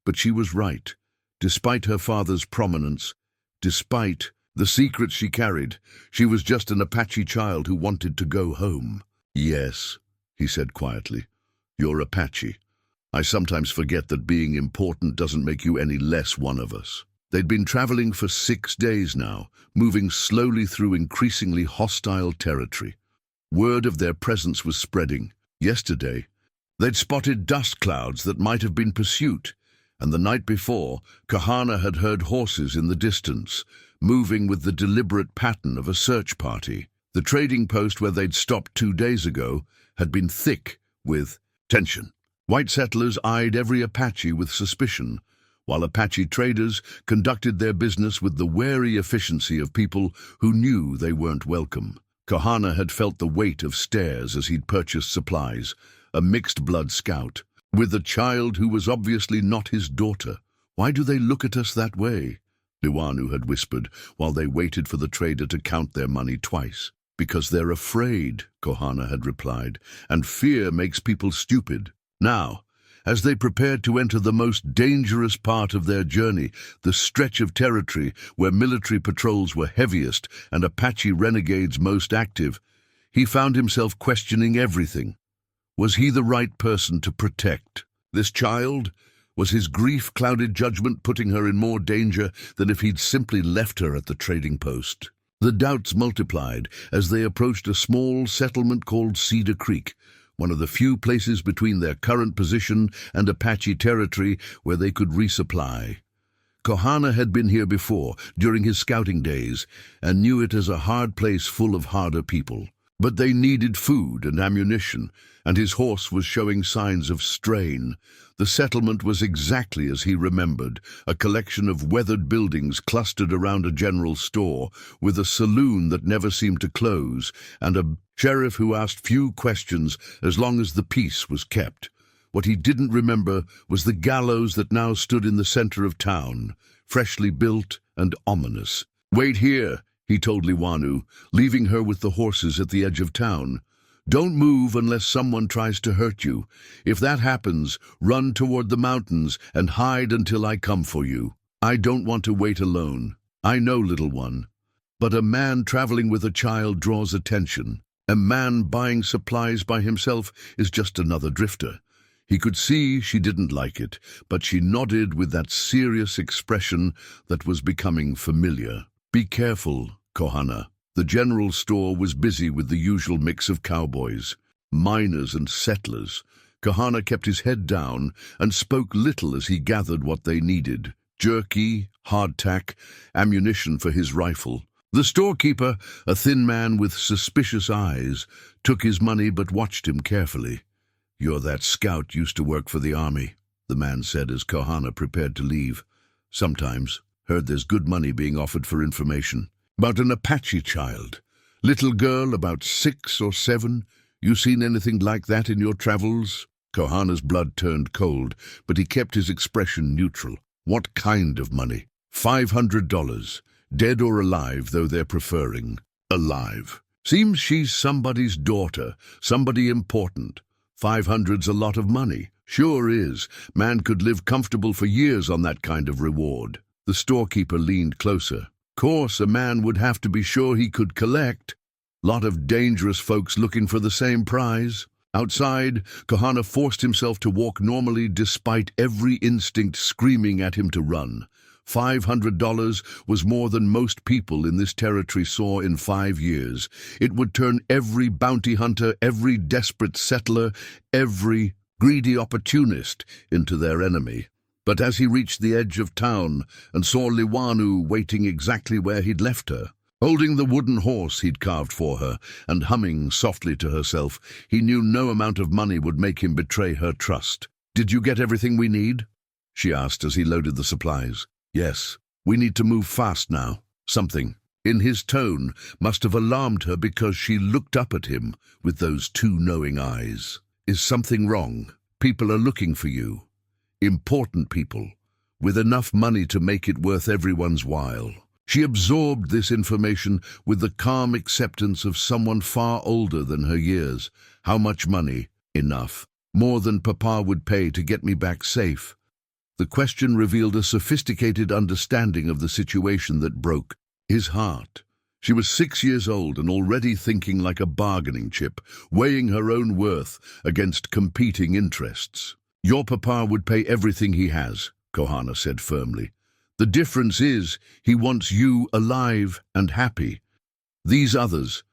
Speaker 1: But she was right. Despite her father's prominence, despite the secrets she carried, she was just an Apache child who wanted to go home. Yes, he said quietly, you're Apache. I sometimes forget that being important doesn't make you any less one of us. They'd been traveling for 6 days now, moving slowly through increasingly hostile territory. Word of their presence was spreading. Yesterday, they'd spotted dust clouds that might have been pursuit, and the night before, Kohana had heard horses in the distance, moving with the deliberate pattern of a search party. The trading post where they'd stopped 2 days ago had been thick with tension. White settlers eyed every Apache with suspicion, while Apache traders conducted their business with the wary efficiency of people who knew they weren't welcome. Kohana had felt the weight of stares as he'd purchased supplies, a mixed-blood scout, with a child who was obviously not his daughter. Why do they look at us that way? Liwanu had whispered while they waited for the trader to count their money twice. Because they're afraid, Kohana had replied, and fear makes people stupid. Now, as they prepared to enter the most dangerous part of their journey, the stretch of territory where military patrols were heaviest and Apache renegades most active, he found himself questioning everything. Was he the right person to protect? This child? Was his grief-clouded judgment putting her in more danger than if he'd simply left her at the trading post? The doubts multiplied as they approached a small settlement called Cedar Creek, one of the few places between their current position and Apache territory where they could resupply. Kohana had been here before, during his scouting days, and knew it as a hard place full of harder people. But they needed food and ammunition, and his horse was showing signs of strain. The settlement was exactly as he remembered, a collection of weathered buildings clustered around a general store, with a saloon that never seemed to close, and a sheriff who asked few questions as long as the peace was kept. What he didn't remember was the gallows that now stood in the center of town, freshly built and ominous. "Wait here," he told Liwanu, leaving her with the horses at the edge of town. "Don't move unless someone tries to hurt you. If that happens, run toward the mountains and hide until I come for you. I don't want to wait alone. I know, little one. But a man traveling with a child draws attention. A man buying supplies by himself is just another drifter." He could see she didn't like it, but she nodded with that serious expression that was becoming familiar. "Be careful, Kohana." The general store was busy with the usual mix of cowboys, miners and settlers. Kohana kept his head down and spoke little as he gathered what they needed: jerky, hardtack, ammunition for his rifle. The storekeeper, a thin man with suspicious eyes, took his money but watched him carefully. "You're that scout used to work for the army," the man said as Kohana prepared to leave. "Sometimes. Heard there's good money being offered for information. About an Apache child. Little girl about 6 or 7. You seen anything like that in your travels?" Kohana's blood turned cold, but he kept his expression neutral. "What kind of money?" $500. Dead or alive, though they're preferring alive. "Seems she's somebody's daughter, somebody important. 500's a lot of money." "Sure is. Man could live comfortable for years on that kind of reward." The storekeeper leaned closer. "Course, a man would have to be sure he could collect. Lot of dangerous folks looking for the same prize." Outside, Kohana forced himself to walk normally despite every instinct screaming at him to run. $500 was more than most people in this territory saw in 5 years. It would turn every bounty hunter, every desperate settler, every greedy opportunist into their enemy. But as he reached the edge of town and saw Liwanu waiting exactly where he'd left her, holding the wooden horse he'd carved for her and humming softly to herself, he knew no amount of money would make him betray her trust. "Did you get everything we need?" she asked as he loaded the supplies. "Yes. We need to move fast now." Something in his tone must have alarmed her because she looked up at him with those 2 knowing eyes. "Is something wrong? People are looking for you. Important people, with enough money to make it worth everyone's while." She absorbed this information with the calm acceptance of someone far older than her years. "How much money?" "Enough. More than Papa would pay to get me back safe." The question revealed a sophisticated understanding of the situation that broke his heart. She was 6 years old and already thinking like a bargaining chip, weighing her own worth against competing interests. "Your Papa would pay everything he has," Kohana said firmly. "The difference is he wants you alive and happy. These others,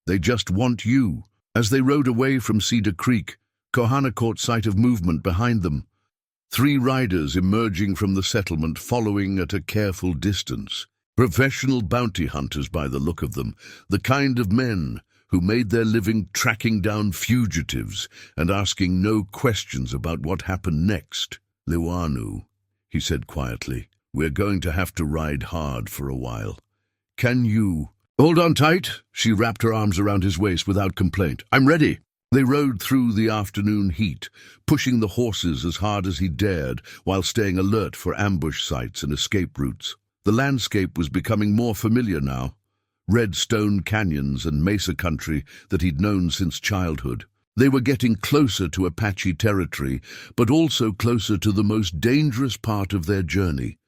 Speaker 1: they just want you." As they rode away from Cedar Creek, Kohana caught sight of movement behind them. 3 riders emerging from the settlement, following at a careful distance. Professional bounty hunters by the look of them, the kind of men who made their living tracking down fugitives and asking no questions about what happened next. "Liwanu," he said quietly, "we're going to have to ride hard for a while. Can you—" "Hold on tight." She wrapped her arms around his waist without complaint. "I'm ready." They rode through the afternoon heat, pushing the horses as hard as he dared while staying alert for ambush sites and escape routes. The landscape was becoming more familiar now. Red stone canyons and mesa country that he'd known since childhood. They were getting closer to Apache territory, but also closer to the most dangerous part of their journey.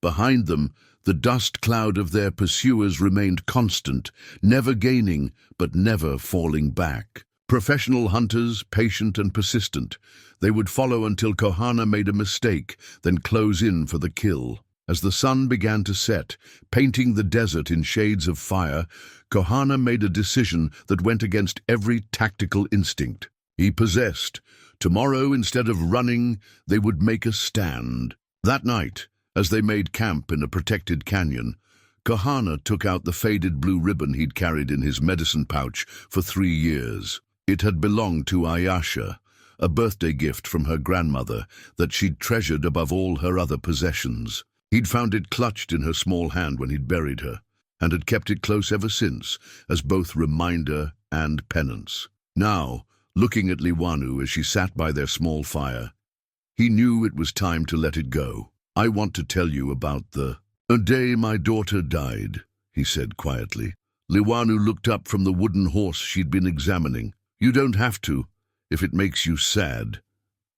Speaker 1: Behind them, the dust cloud of their pursuers remained constant, never gaining but never falling back. Professional hunters, patient and persistent, they would follow until Kohana made a mistake, then close in for the kill. As the sun began to set, painting the desert in shades of fire, Kohana made a decision that went against every tactical instinct he possessed. Tomorrow, instead of running, they would make a stand. That night, as they made camp in a protected canyon, Kohana took out the faded blue ribbon he'd carried in his medicine pouch for 3 years. It had belonged to Ayasha, a birthday gift from her grandmother that she'd treasured above all her other possessions. He'd found it clutched in her small hand when he'd buried her, and had kept it close ever since, as both reminder and penance. Now, looking at Liwanu as she sat by their small fire, he knew it was time to let it go. "I want to tell you about the day my daughter died," he said quietly. Liwanu looked up from the wooden horse she'd been examining. "You don't have to, if it makes you sad."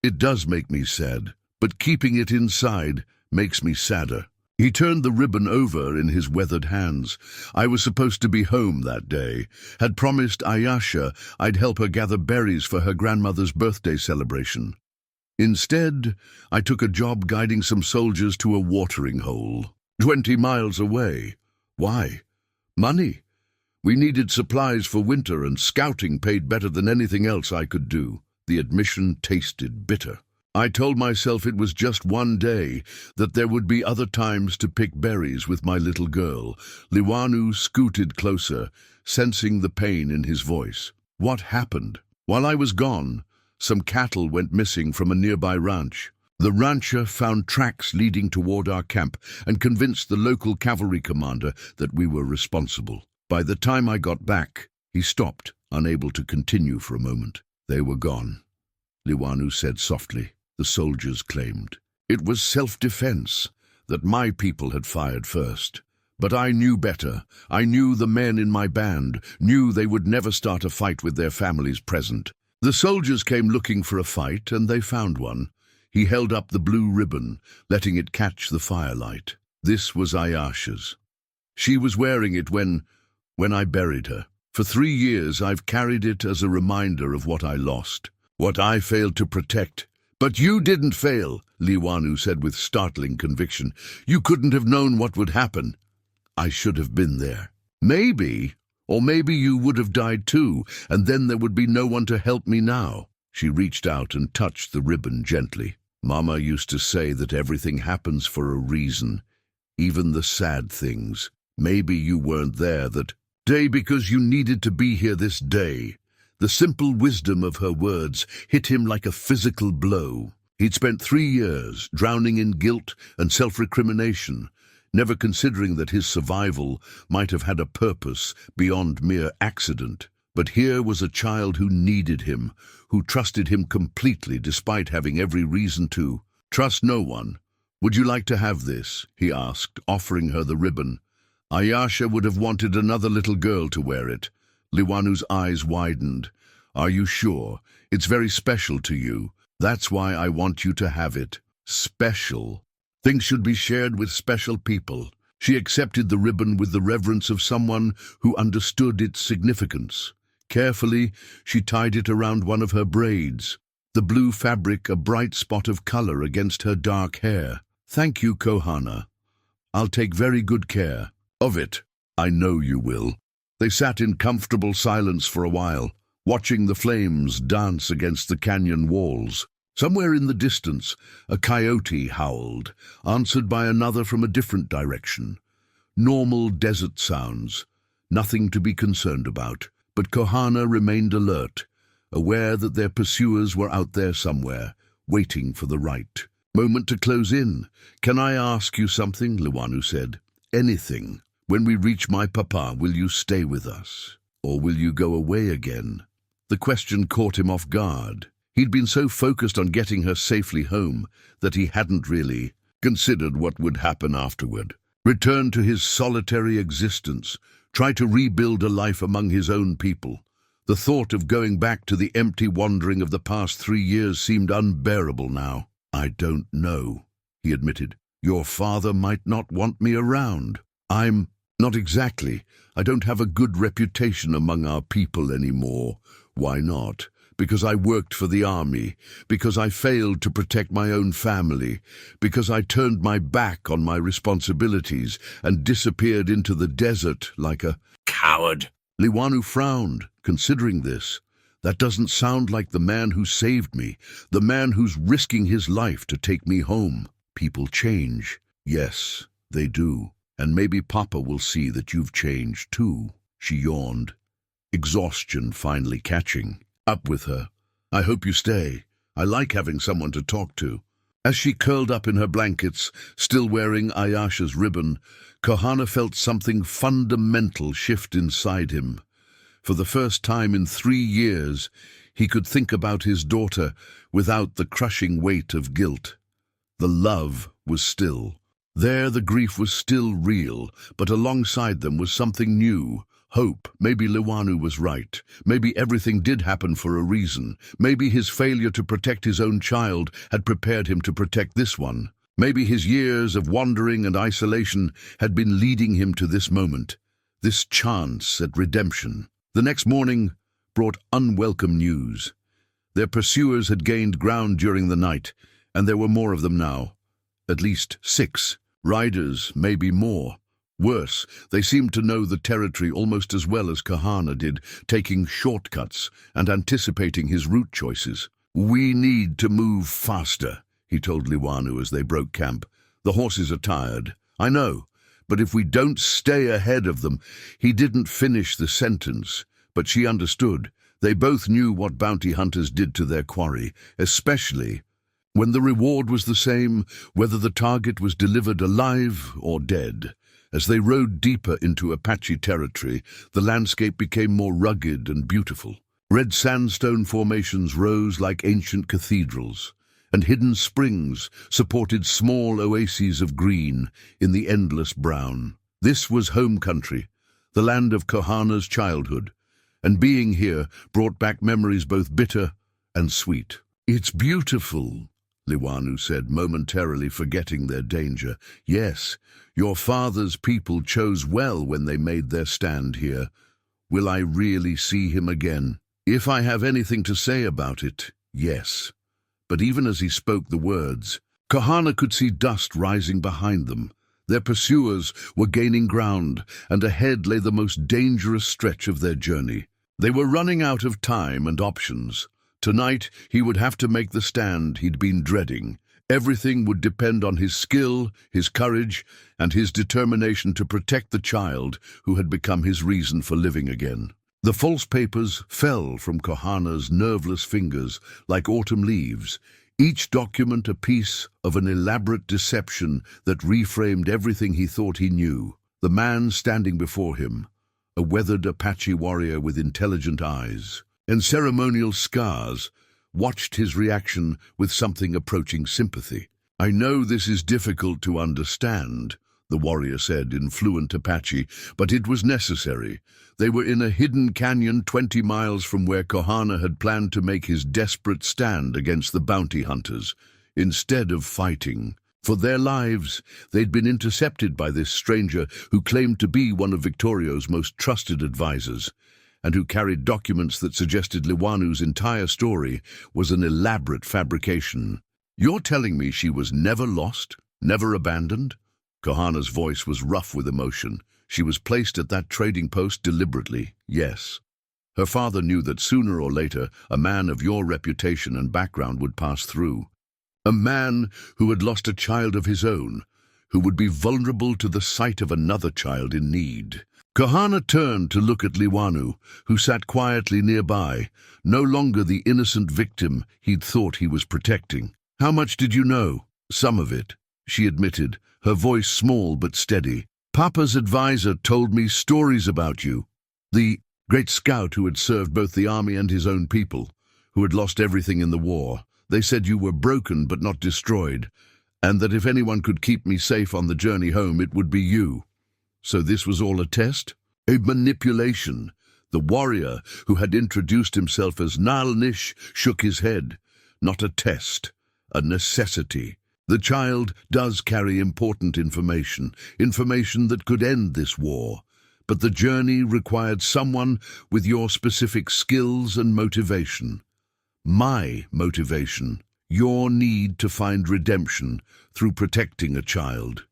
Speaker 1: "It does make me sad, but keeping it inside makes me sadder." He turned the ribbon over in his weathered hands. "I was supposed to be home that day. Had promised Ayasha I'd help her gather berries for her grandmother's birthday celebration. Instead, I took a job guiding some soldiers to a watering hole, 20 miles away. Why? Money. We needed supplies for winter, and scouting paid better than anything else I could do. The admission tasted bitter. I told myself it was just one day, that there would be other times to pick berries with my little girl. Liwanu scooted closer, sensing the pain in his voice. What happened? While I was gone, some cattle went missing from a nearby ranch. The rancher found tracks leading toward our camp and convinced the local cavalry commander that we were responsible. By the time I got back, he stopped, unable to continue for a moment. They were gone, Liwanu said softly. The soldiers claimed. It was self-defense, that my people had fired first. But I knew better. I knew the men in my band, knew they would never start a fight with their families present. The soldiers came looking for a fight, and they found one. He held up the blue ribbon, letting it catch the firelight. This was Ayasha's. She was wearing it when I buried her. For 3 years I've carried it as a reminder of what I lost, what I failed to protect. But you didn't fail, Liwanu said with startling conviction. You couldn't have known what would happen. I should have been there. Maybe, or maybe you would have died too, and then there would be no one to help me now. She reached out and touched the ribbon gently. Mama used to say that everything happens for a reason, even the sad things. Maybe you weren't there that day because you needed to be here this day. The simple wisdom of her words hit him like a physical blow. He'd spent 3 years drowning in guilt and self-recrimination, never considering that his survival might have had a purpose beyond mere accident. But here was a child who needed him, who trusted him completely despite having every reason to. Trust no one. Would you like to have this? He asked, offering her the ribbon. Ayasha would have wanted another little girl to wear it. Liwanu's eyes widened. Are you sure? It's very special to you. That's why I want you to have it. Special. Things should be shared with special people. She accepted the ribbon with the reverence of someone who understood its significance. Carefully, she tied it around one of her braids, the blue fabric a bright spot of color against her dark hair. Thank you, Kohana. I'll take very good care of it. I know you will. They sat in comfortable silence for a while, watching the flames dance against the canyon walls. Somewhere in the distance, a coyote howled, answered by another from a different direction. Normal desert sounds, nothing to be concerned about. But Kohana remained alert, aware that their pursuers were out there somewhere, waiting for the right moment to close in. Can I ask you something? Liwanu said. Anything. When we reach my papa, will you stay with us? Or will you go away again? The question caught him off guard. He'd been so focused on getting her safely home that he hadn't really considered what would happen afterward. Return to his solitary existence, try to rebuild a life among his own people. The thought of going back to the empty wandering of the past 3 years seemed unbearable now. I don't know, he admitted. Your father might not want me around. Not exactly. I don't have a good reputation among our people anymore. Why not? Because I worked for the army, because I failed to protect my own family, because I turned my back on my responsibilities and disappeared into the desert like a coward. Liwanu frowned, considering this. That doesn't sound like the man who saved me, the man who's risking his life to take me home. People change. Yes, they do. And maybe Papa will see that you've changed too. She yawned, exhaustion finally catching up with her. I hope you stay. I like having someone to talk to. As she curled up in her blankets, still wearing Ayasha's ribbon, Kohana felt something fundamental shift inside him. For the first time in 3 years, he could think about his daughter without the crushing weight of guilt. The love was still there, the grief was still real, but alongside them was something new. Hope. Maybe Liwanu was right. Maybe everything did happen for a reason. Maybe his failure to protect his own child had prepared him to protect this one. Maybe his years of wandering and isolation had been leading him to this moment, this chance at redemption. The next morning brought unwelcome news. Their pursuers had gained ground during the night, and there were more of them now. At least 6 riders, maybe more. Worse, they seemed to know the territory almost as well as Kohana did, taking shortcuts and anticipating his route choices. "We need to move faster," he told Liwanu as they broke camp. "The horses are tired. I know, but if we don't stay ahead of them—" He didn't finish the sentence, but she understood. They both knew what bounty hunters did to their quarry, especially when the reward was the same, whether the target was delivered alive or dead. As they rode deeper into Apache territory, the landscape became more rugged and beautiful. Red sandstone formations rose like ancient cathedrals, and hidden springs supported small oases of green in the endless brown. This was home country, the land of Kohana's childhood, and being here brought back memories both bitter and sweet. "It's beautiful," Liwanu said, momentarily forgetting their danger. "Yes, your father's people chose well when they made their stand here. Will I really see him again? If I have anything to say about it, yes." But even as he spoke the words, Kohana could see dust rising behind them. Their pursuers were gaining ground, and ahead lay the most dangerous stretch of their journey. They were running out of time and options. Tonight, he would have to make the stand he'd been dreading. Everything would depend on his skill, his courage, and his determination to protect the child who had become his reason for living again. The false papers fell from Kohana's nerveless fingers like autumn leaves, each document a piece of an elaborate deception that reframed everything he thought he knew. The man standing before him, a weathered Apache warrior with intelligent eyes and ceremonial scars, watched his reaction with something approaching sympathy. "I know this is difficult to understand," the warrior said in fluent Apache, "but it was necessary. They were in a hidden canyon 20 miles from where Kohana had planned to make his desperate stand against the bounty hunters. Instead of fighting for their lives, they'd been intercepted by this stranger who claimed to be one of Victorio's most trusted advisors, and who carried documents that suggested Liwanu's entire story was an elaborate fabrication. You're telling me she was never lost, never abandoned?" Kohana's voice was rough with emotion. "She was placed at that trading post deliberately, yes. Her father knew that sooner or later a man of your reputation and background would pass through. A man who had lost a child of his own, who would be vulnerable to the sight of another child in need." Kohana turned to look at Liwanu, who sat quietly nearby, no longer the innocent victim he'd thought he was protecting. "How much did you know?" "Some of it," she admitted, her voice small but steady. "Papa's advisor told me stories about you. The great scout who had served both the army and his own people, who had lost everything in the war. They said you were broken but not destroyed, and that if anyone could keep me safe on the journey home, it would be you. So this was all a test? A manipulation?" The warrior who had introduced himself as Nalnish shook his head. "Not a test, a necessity. The child does carry important information that could end this war, but the journey required someone with your specific skills and motivation. My motivation, your need to find redemption through protecting a child,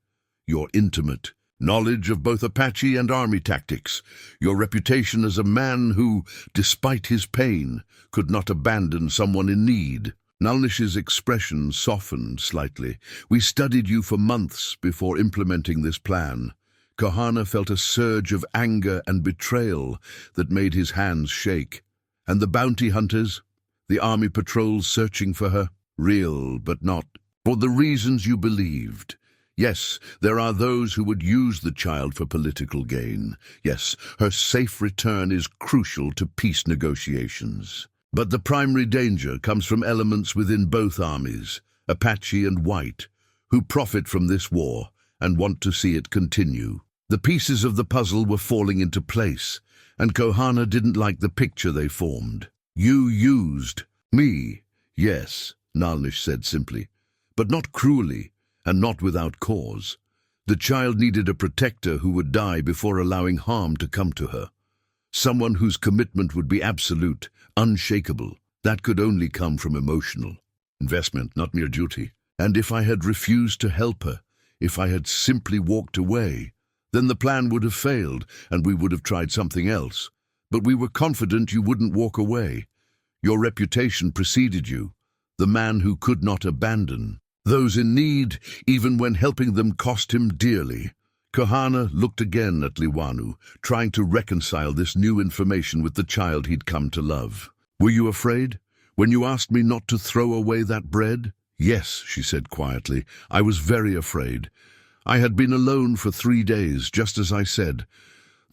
Speaker 1: your intimate knowledge of both Apache and army tactics, your reputation as a man who, despite his pain, could not abandon someone in need." Nalnish's expression softened slightly. "We studied you for months before implementing this plan." Kohana felt a surge of anger and betrayal that made his hands shake. "And the bounty hunters? The army patrols searching for her? Real, but not for the reasons you believed. Yes, there are those who would use the child for political gain. Yes, her safe return is crucial to peace negotiations. But the primary danger comes from elements within both armies, Apache and White, who profit from this war and want to see it continue." The pieces of the puzzle were falling into place, and Kohana didn't like the picture they formed. "You used me, yes," Nalnish said simply, "but not cruelly, and not without cause. The child needed a protector who would die before allowing harm to come to her. Someone whose commitment would be absolute, unshakable. That could only come from emotional investment, not mere duty. And if I had refused to help her, if I had simply walked away, Then the plan would have failed, and we would have tried something else. But we were confident you wouldn't walk away. Your reputation preceded you, the man who could not abandon those in need, even when helping them cost him dearly. Kohana looked again at Liwanu, trying to reconcile this new information with the child he'd come to love. "Were you afraid? When you asked me not to throw away that bread?" "Yes," she said quietly. "I was very afraid. I had been alone for 3 days, just as I said.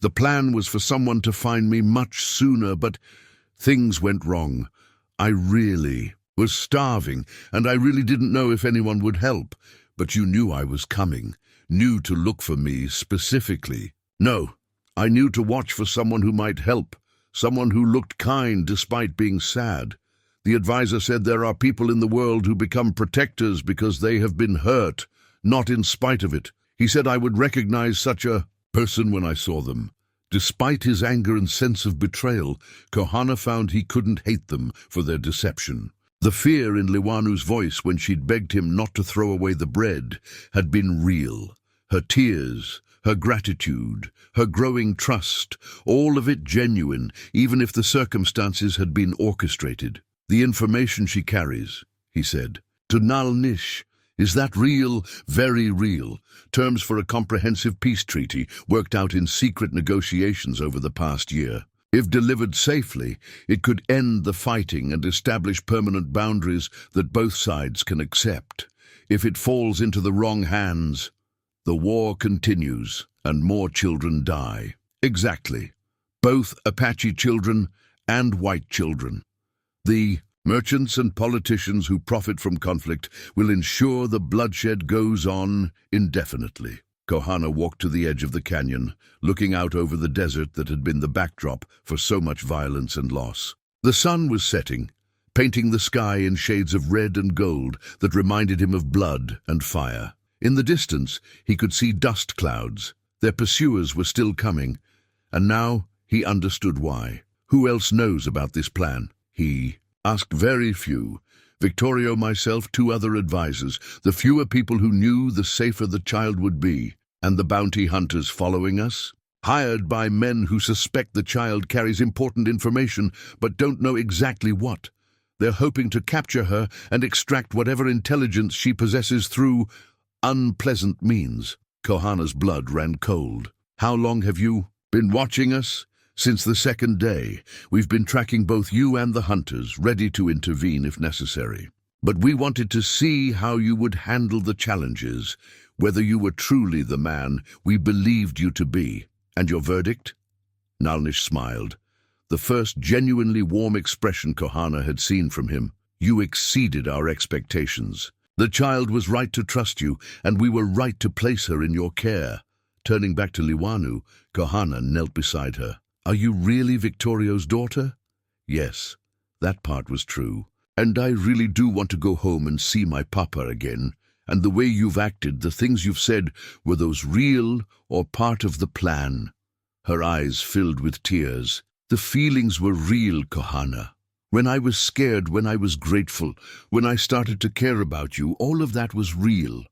Speaker 1: The plan was for someone to find me much sooner, but things went wrong. I really was starving, and I really didn't know if anyone would help. But you knew I was coming, knew to look for me specifically." "No, I knew to watch for someone who might help, someone who looked kind despite being sad. The advisor said there are people in the world who become protectors because they have been hurt, not in spite of it. He said I would recognize such a person when I saw them." Despite his anger and sense of betrayal, Kohana found he couldn't hate them for their deception. The fear in Liwanu's voice when she'd begged him not to throw away the bread had been real. Her tears, her gratitude, her growing trust, all of it genuine, even if the circumstances had been orchestrated. "The information she carries," he said, "to Nalnish, is that real? Very real. Terms for a comprehensive peace treaty worked out in secret negotiations over the past year. If delivered safely, it could end the fighting and establish permanent boundaries that both sides can accept. If it falls into the wrong hands, the war continues and more children die." Exactly. Both Apache children and white children. The merchants and politicians who profit from conflict will ensure the bloodshed goes on indefinitely. Kohana walked to the edge of the canyon, looking out over the desert that had been the backdrop for so much violence and loss. The sun was setting, painting the sky in shades of red and gold that reminded him of blood and fire. In the distance, he could see dust clouds. Their pursuers were still coming, and now he understood why. Who else knows about this plan? He asked very few. Victorio, myself, 2 other advisors. The fewer people who knew, the safer the child would be. And the bounty hunters following us? Hired by men who suspect the child carries important information, but don't know exactly what. They're hoping to capture her and extract whatever intelligence she possesses through unpleasant means. Kohana's blood ran cold. "How long have you been watching us?" "Since the 2nd day. We've been tracking both you and the hunters, ready to intervene if necessary. But we wanted to see how you would handle the challenges, whether you were truly the man we believed you to be." "And your verdict?" Nalnish smiled, the first genuinely warm expression Kohana had seen from him. "You exceeded our expectations. The child was right to trust you, and we were right to place her in your care." Turning back to Liwanu, Kohana knelt beside her. "Are you really Victorio's daughter?" "Yes, that part was true. And I really do want to go home and see my papa again. And the way you've acted, the things you've said, were those real or part of the plan?" Her eyes filled with tears. "The feelings were real, Kohana. When I was scared, when I was grateful, when I started to care about you, all of that was real.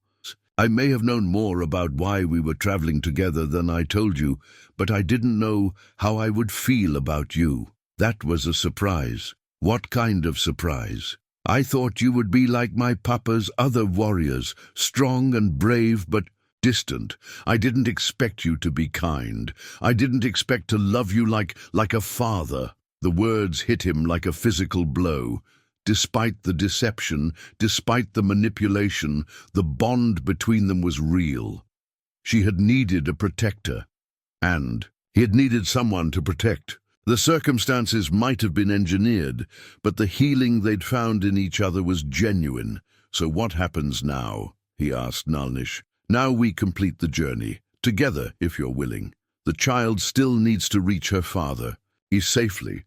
Speaker 1: I may have known more about why we were traveling together than I told you, but I didn't know how I would feel about you. That was a surprise." "What kind of surprise?" "I thought you would be like my papa's other warriors, strong and brave but distant. I didn't expect you to be kind. I didn't expect to love you like a father." The words hit him like a physical blow. Despite the deception, despite the manipulation, the bond between them was real. She had needed a protector, and he had needed someone to protect. The circumstances might have been engineered, but the healing they'd found in each other was genuine. "So what happens now?" he asked Nalnish. "Now we complete the journey, together if you're willing. The child still needs to reach her father. He's safely.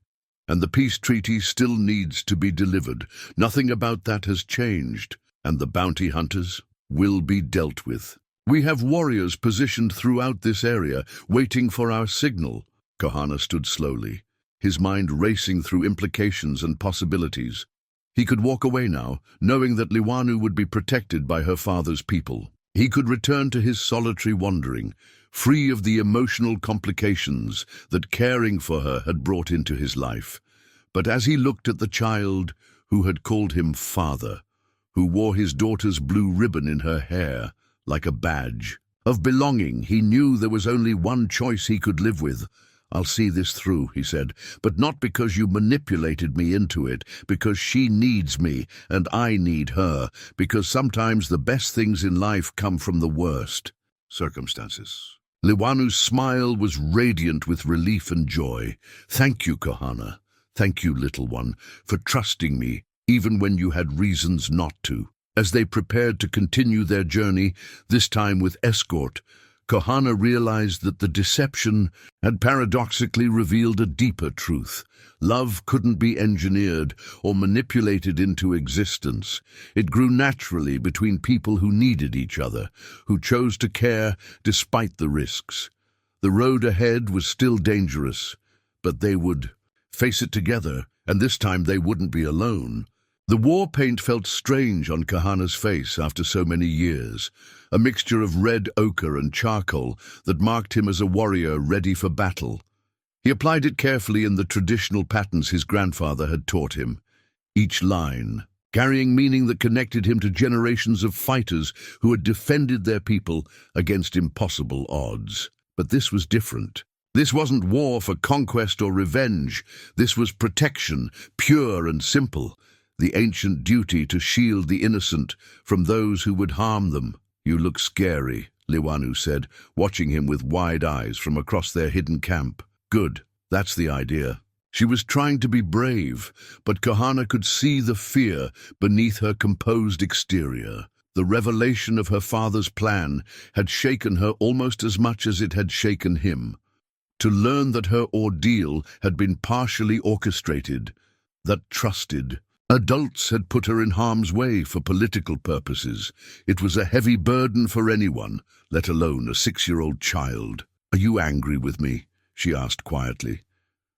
Speaker 1: And the peace treaty still needs to be delivered. Nothing about that has changed, and the bounty hunters will be dealt with. We have warriors positioned throughout this area, waiting for our signal." Kohana stood slowly, his mind racing through implications and possibilities. He could walk away now, knowing that Liwanu would be protected by her father's people. He could return to his solitary wandering, free of the emotional complications that caring for her had brought into his life. But as he looked at the child who had called him father, who wore his daughter's blue ribbon in her hair like a badge of belonging, he knew there was only one choice he could live with. "I'll see this through," he said, "but not because you manipulated me into it, because she needs me and I need her, because sometimes the best things in life come from the worst circumstances." Liwanu's smile was radiant with relief and joy. "Thank you, Kohana. Thank you, little one, for trusting me, even when you had reasons not to." As they prepared to continue their journey, this time with escort, Kohana realized that the deception had paradoxically revealed a deeper truth. Love couldn't be engineered or manipulated into existence. It grew naturally between people who needed each other, who chose to care despite the risks. The road ahead was still dangerous, but they would face it together, and this time they wouldn't be alone. The war paint felt strange on Kohana's face after so many years, a mixture of red ochre and charcoal that marked him as a warrior ready for battle. He applied it carefully in the traditional patterns his grandfather had taught him, each line carrying meaning that connected him to generations of fighters who had defended their people against impossible odds. But this was different. This wasn't war for conquest or revenge. This was protection, pure and simple. The ancient duty to shield the innocent from those who would harm them. "You look scary," Liwanu said, watching him with wide eyes from across their hidden camp. "Good, that's the idea." She was trying to be brave, but Kohana could see the fear beneath her composed exterior. The revelation of her father's plan had shaken her almost as much as it had shaken him. To learn that her ordeal had been partially orchestrated, that trusted adults had put her in harm's way for political purposes. It was a heavy burden for anyone, let alone a 6-year-old child. "Are you angry with me?" she asked quietly.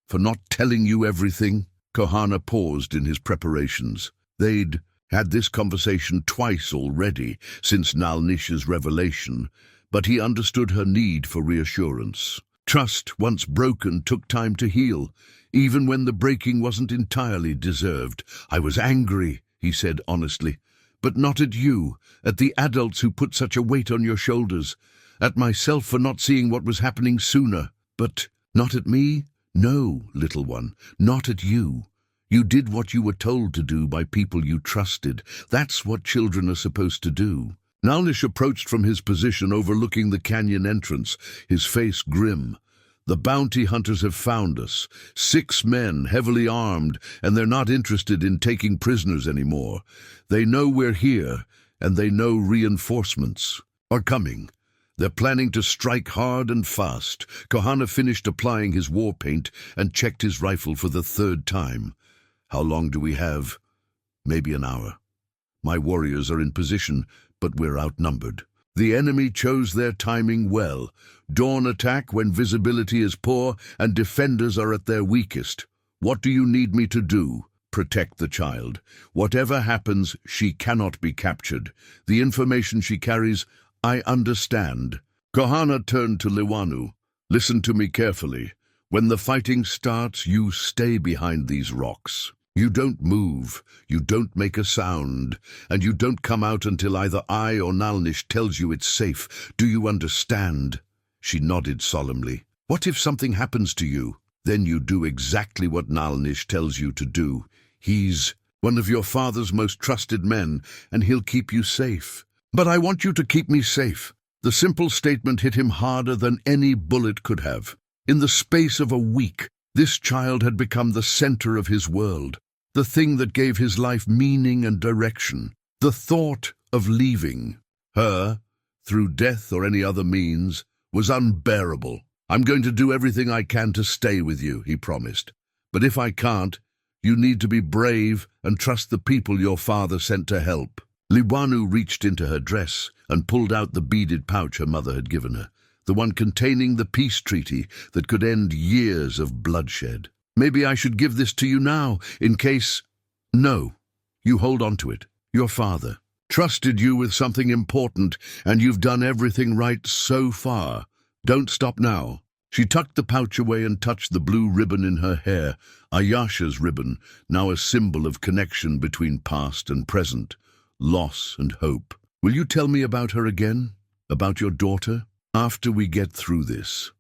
Speaker 1: "For not telling you everything?" Kohana paused in his preparations. They'd had this conversation twice already since Nalnish's revelation, but he understood her need for reassurance. Trust, once broken, took time to heal, even when the breaking wasn't entirely deserved. "I was angry," he said honestly, "but not at you, at the adults who put such a weight on your shoulders, at myself for not seeing what was happening sooner. But not at me? No, little one, not at you. You did what you were told to do by people you trusted. That's what children are supposed to do." Nalnish approached from his position overlooking the canyon entrance, his face grim. "The bounty hunters have found us. 6 men, heavily armed, and they're not interested in taking prisoners anymore. They know we're here, and they know reinforcements are coming. They're planning to strike hard and fast." Kohana finished applying his war paint and checked his rifle for the 3rd time. "How long do we have?" "Maybe an hour. My warriors are in position, but we're outnumbered." The enemy chose their timing well. Dawn attack when visibility is poor and defenders are at their weakest. "What do you need me to do?" "Protect the child. Whatever happens, she cannot be captured. The information she carries, I understand." Kohana turned to Liwanu. "Listen to me carefully. When the fighting starts, you stay behind these rocks. You don't move, you don't make a sound, and you don't come out until either I or Nalnish tells you it's safe. Do you understand?" She nodded solemnly. "What if something happens to you? Then you do exactly what Nalnish tells you to do. He's one of your father's most trusted men, and he'll keep you safe." "But I want you to keep me safe." The simple statement hit him harder than any bullet could have. In the space of a week, this child had become the center of his world, the thing that gave his life meaning and direction. The thought of leaving her, through death or any other means, was unbearable. "I'm going to do everything I can to stay with you," he promised. "But if I can't, you need to be brave and trust the people your father sent to help." Liwanu reached into her dress and pulled out the beaded pouch her mother had given her, the one containing the peace treaty that could end years of bloodshed. "Maybe I should give this to you now, in case—" "No, you hold on to it. Your father. Trusted you with something important, and you've done everything right so far. Don't stop now." She tucked the pouch away and touched the blue ribbon in her hair, Ayasha's ribbon, now a symbol of connection between past and present, loss and hope. "Will you tell me about her again? About your daughter? After we get through this."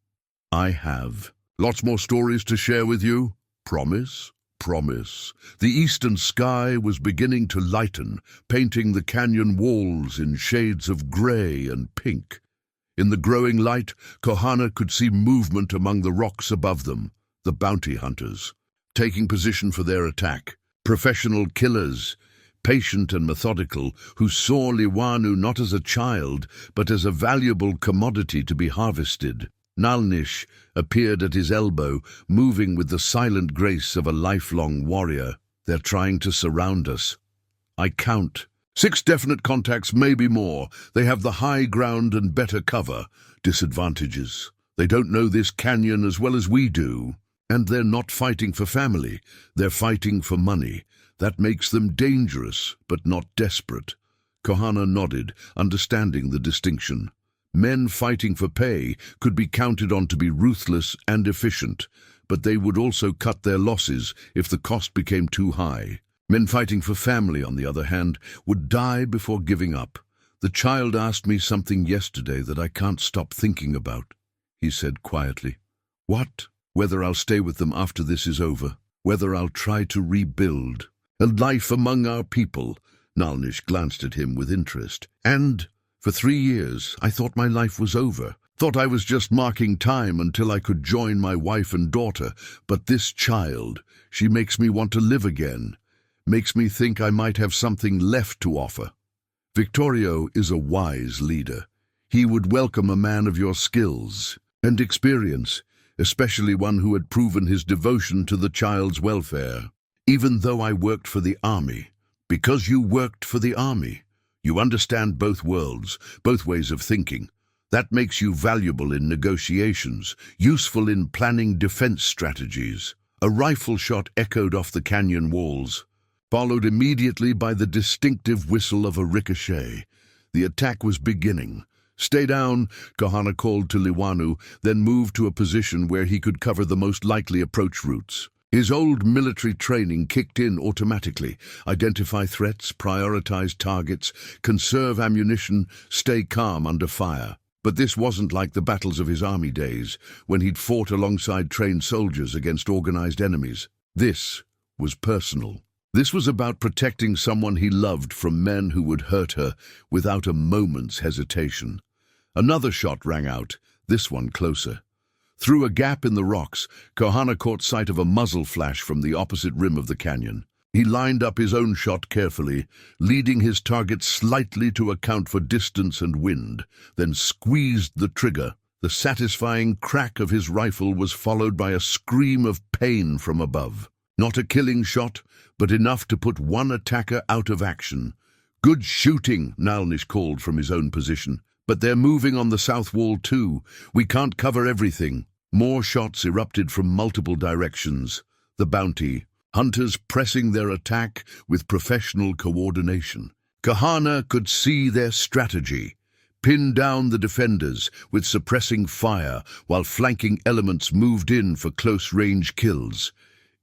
Speaker 1: "I have lots more stories to share with you. Promise? Promise." The eastern sky was beginning to lighten, painting the canyon walls in shades of gray and pink. In the growing light, Kohana could see movement among the rocks above them, the bounty hunters, taking position for their attack. Professional killers, patient and methodical, who saw Liwanu not as a child, but as a valuable commodity to be harvested. Nalnish appeared at his elbow, moving with the silent grace of a lifelong warrior. "They're trying to surround us. I count 6 definite contacts, maybe more. They have the high ground and better cover. Disadvantages: they don't know this canyon as well as we do. And they're not fighting for family. They're fighting for money. That makes them dangerous, but not desperate." Kohana nodded, understanding the distinction. Men fighting for pay could be counted on to be ruthless and efficient, but they would also cut their losses if the cost became too high. Men fighting for family, on the other hand, would die before giving up. "The child asked me something yesterday that I can't stop thinking about," he said quietly. "What?" "Whether I'll stay with them after this is over. Whether I'll try to rebuild a life among our people." Nalnish glanced at him with interest. "And for 3 years, I thought my life was over. Thought I was just marking time until I could join my wife and daughter. But this child, she makes me want to live again. Makes me think I might have something left to offer." "Victorio is a wise leader. He would welcome a man of your skills and experience, especially one who had proven his devotion to the child's welfare. Even though I worked for the army." "Because you worked for the army. You understand both worlds, both ways of thinking. That makes you valuable in negotiations, useful in planning defense strategies." A rifle shot echoed off the canyon walls, followed immediately by the distinctive whistle of a ricochet. The attack was beginning. "Stay down," Kohana called to Liwanu, then moved to a position where he could cover the most likely approach routes. His old military training kicked in automatically. Identify threats, prioritize targets, conserve ammunition, stay calm under fire. But this wasn't like the battles of his army days, when he'd fought alongside trained soldiers against organized enemies. This was personal. This was about protecting someone he loved from men who would hurt her without a moment's hesitation. Another shot rang out, this one closer. Through a gap in the rocks, Kohana caught sight of a muzzle flash from the opposite rim of the canyon. He lined up his own shot carefully, leading his target slightly to account for distance and wind, then squeezed the trigger. The satisfying crack of his rifle was followed by a scream of pain from above. Not a killing shot, but enough to put one attacker out of action. "Good shooting," Nalnish called from his own position. "But they're moving on the south wall too. We can't cover everything." More shots erupted from multiple directions. The bounty hunters pressing their attack with professional coordination. Kohana could see their strategy. Pin down the defenders with suppressing fire while flanking elements moved in for close-range kills.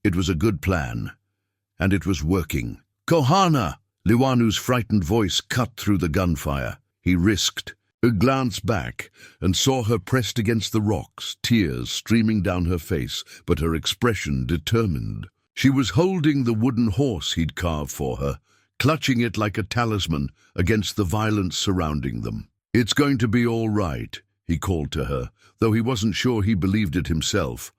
Speaker 1: It was a good plan, and it was working. "Kohana!" Liwanu's frightened voice cut through the gunfire. He risked a glance back and saw her pressed against the rocks, tears streaming down her face, but her expression determined. She was holding the wooden horse he'd carved for her, clutching it like a talisman against the violence surrounding them. "It's going to be all right," he called to her, though he wasn't sure he believed it himself.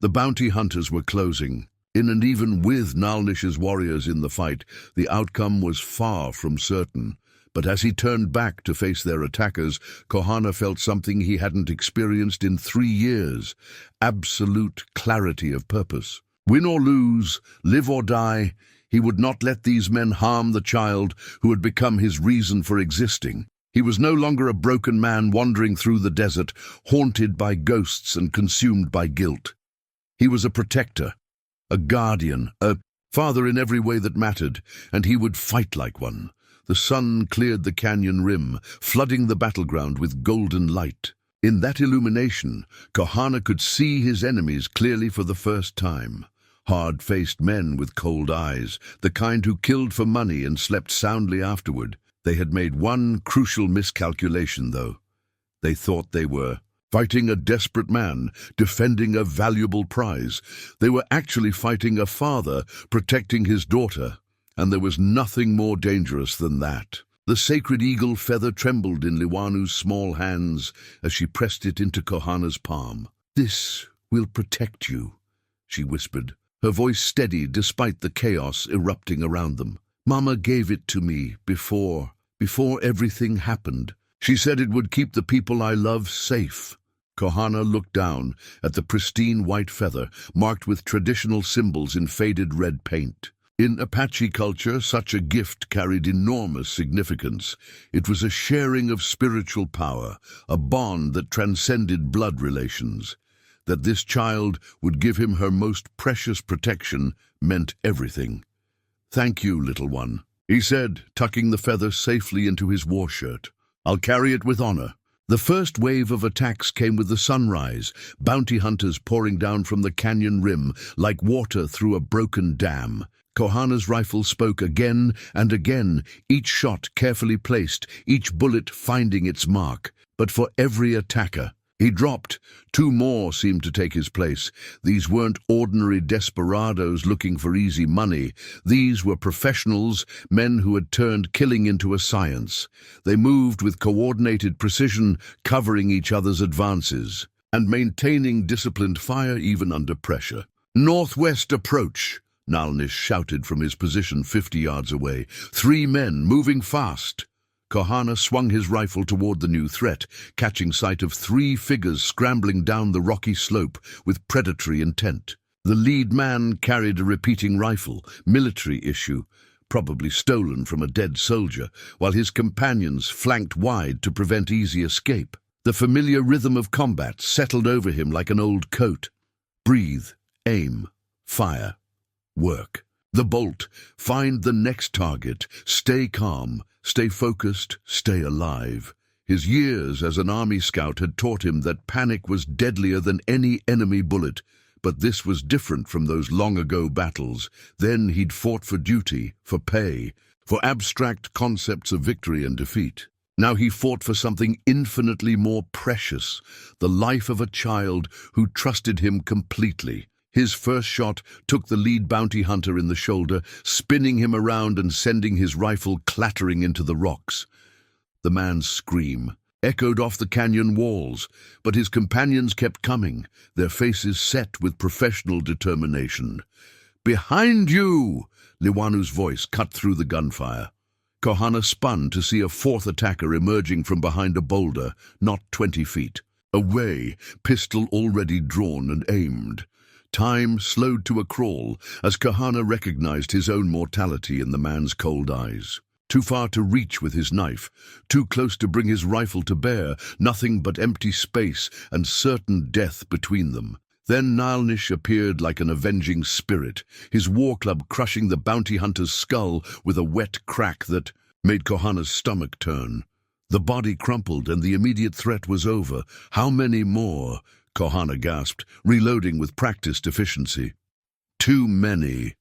Speaker 1: The bounty hunters were closing in, and even with Nalnish's warriors in the fight, the outcome was far from certain. But as he turned back to face their attackers, Kohana felt something he hadn't experienced in 3 years: absolute clarity of purpose. Win or lose, live or die, he would not let these men harm the child who had become his reason for existing. He was no longer a broken man wandering through the desert, haunted by ghosts and consumed by guilt. He was a protector, a guardian, a father in every way that mattered, and he would fight like one. The sun cleared the canyon rim, flooding the battleground with golden light. In that illumination, Kohana could see his enemies clearly for the first time. Hard-faced men with cold eyes, the kind who killed for money and slept soundly afterward. They had made one crucial miscalculation, though. They thought they were fighting a desperate man, defending a valuable prize. They were actually fighting a father, protecting his daughter. And there was nothing more dangerous than that. The sacred eagle feather trembled in Liwanu's small hands as she pressed it into Kohana's palm. "This will protect you," she whispered, her voice steady despite the chaos erupting around them. "Mama gave it to me before everything happened. She said it would keep the people I love safe." Kohana looked down at the pristine white feather, marked with traditional symbols in faded red paint. In Apache culture, such a gift carried enormous significance. It was a sharing of spiritual power, a bond that transcended blood relations. That this child would give him her most precious protection meant everything. "Thank you, little one," he said, tucking the feather safely into his war shirt. "I'll carry it with honor." The first wave of attacks came with the sunrise, bounty hunters pouring down from the canyon rim like water through a broken dam. Kohana's rifle spoke again and again, each shot carefully placed, each bullet finding its mark. But for every attacker he dropped, two more seemed to take his place. These weren't ordinary desperados looking for easy money. These were professionals, men who had turned killing into a science. They moved with coordinated precision, covering each other's advances, and maintaining disciplined fire even under pressure. "Northwest approach!" Nalnish shouted from his position 50 yards away. 3 men, moving fast. Kohana swung his rifle toward the new threat, catching sight of 3 figures scrambling down the rocky slope with predatory intent. The lead man carried a repeating rifle, military issue, probably stolen from a dead soldier, while his companions flanked wide to prevent easy escape. The familiar rhythm of combat settled over him like an old coat. Breathe, aim, fire. Work. The bolt. Find the next target. Stay calm. Stay focused. Stay alive. His years as an army scout had taught him that panic was deadlier than any enemy bullet. But this was different from those long-ago battles. Then he'd fought for duty, for pay, for abstract concepts of victory and defeat. Now he fought for something infinitely more precious, the life of a child who trusted him completely. His first shot took the lead bounty hunter in the shoulder, spinning him around and sending his rifle clattering into the rocks. The man's scream echoed off the canyon walls, but his companions kept coming, their faces set with professional determination. "Behind you!" Liwanu's voice cut through the gunfire. Kohana spun to see a 4th attacker emerging from behind a boulder, not 20 feet. Away, pistol already drawn and aimed. Time slowed to a crawl as Kohana recognized his own mortality in the man's cold eyes. Too far to reach with his knife, too close to bring his rifle to bear, nothing but empty space and certain death between them. Then Nalnish appeared like an avenging spirit, his war club crushing the bounty hunter's skull with a wet crack that made Kohana's stomach turn. The body crumpled and the immediate threat was over. How many more? Kohana gasped, reloading with practiced efficiency. "Too many,"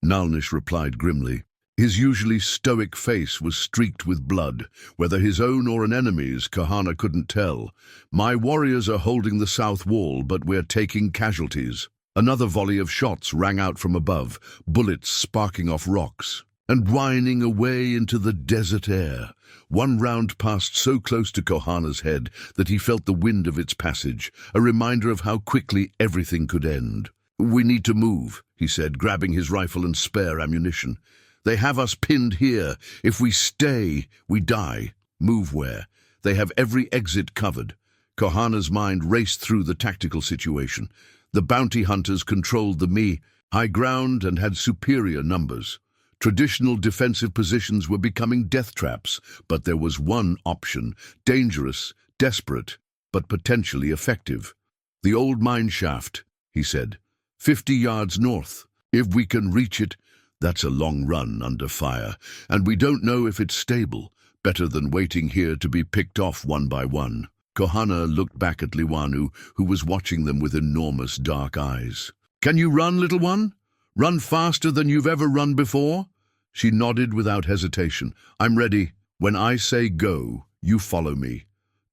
Speaker 1: Nalnish replied grimly. His usually stoic face was streaked with blood. Whether his own or an enemy's, Kohana couldn't tell. "My warriors are holding the south wall, but we're taking casualties." Another volley of shots rang out from above, bullets sparking off rocks and whining away into the desert air. One round passed so close to Kohana's head that he felt the wind of its passage, a reminder of how quickly everything could end. "We need to move," he said, grabbing his rifle and spare ammunition. "They have us pinned here. If we stay, we die." "Move where?" "They have every exit covered." Kohana's mind raced through the tactical situation. The bounty hunters controlled the high ground and had superior numbers. Traditional defensive positions were becoming death traps, but there was one option, dangerous, desperate, but potentially effective. "The old mine shaft," he said, 50 yards north. If we can reach it, That's a long run under fire, and we don't know if it's stable. Better than waiting here to be picked off one by one. Kohana looked back at Liwanu, who was watching them with enormous dark eyes. Can you run, little one? Run faster than you've ever run before? She nodded without hesitation. I'm ready. When I say go, you follow me.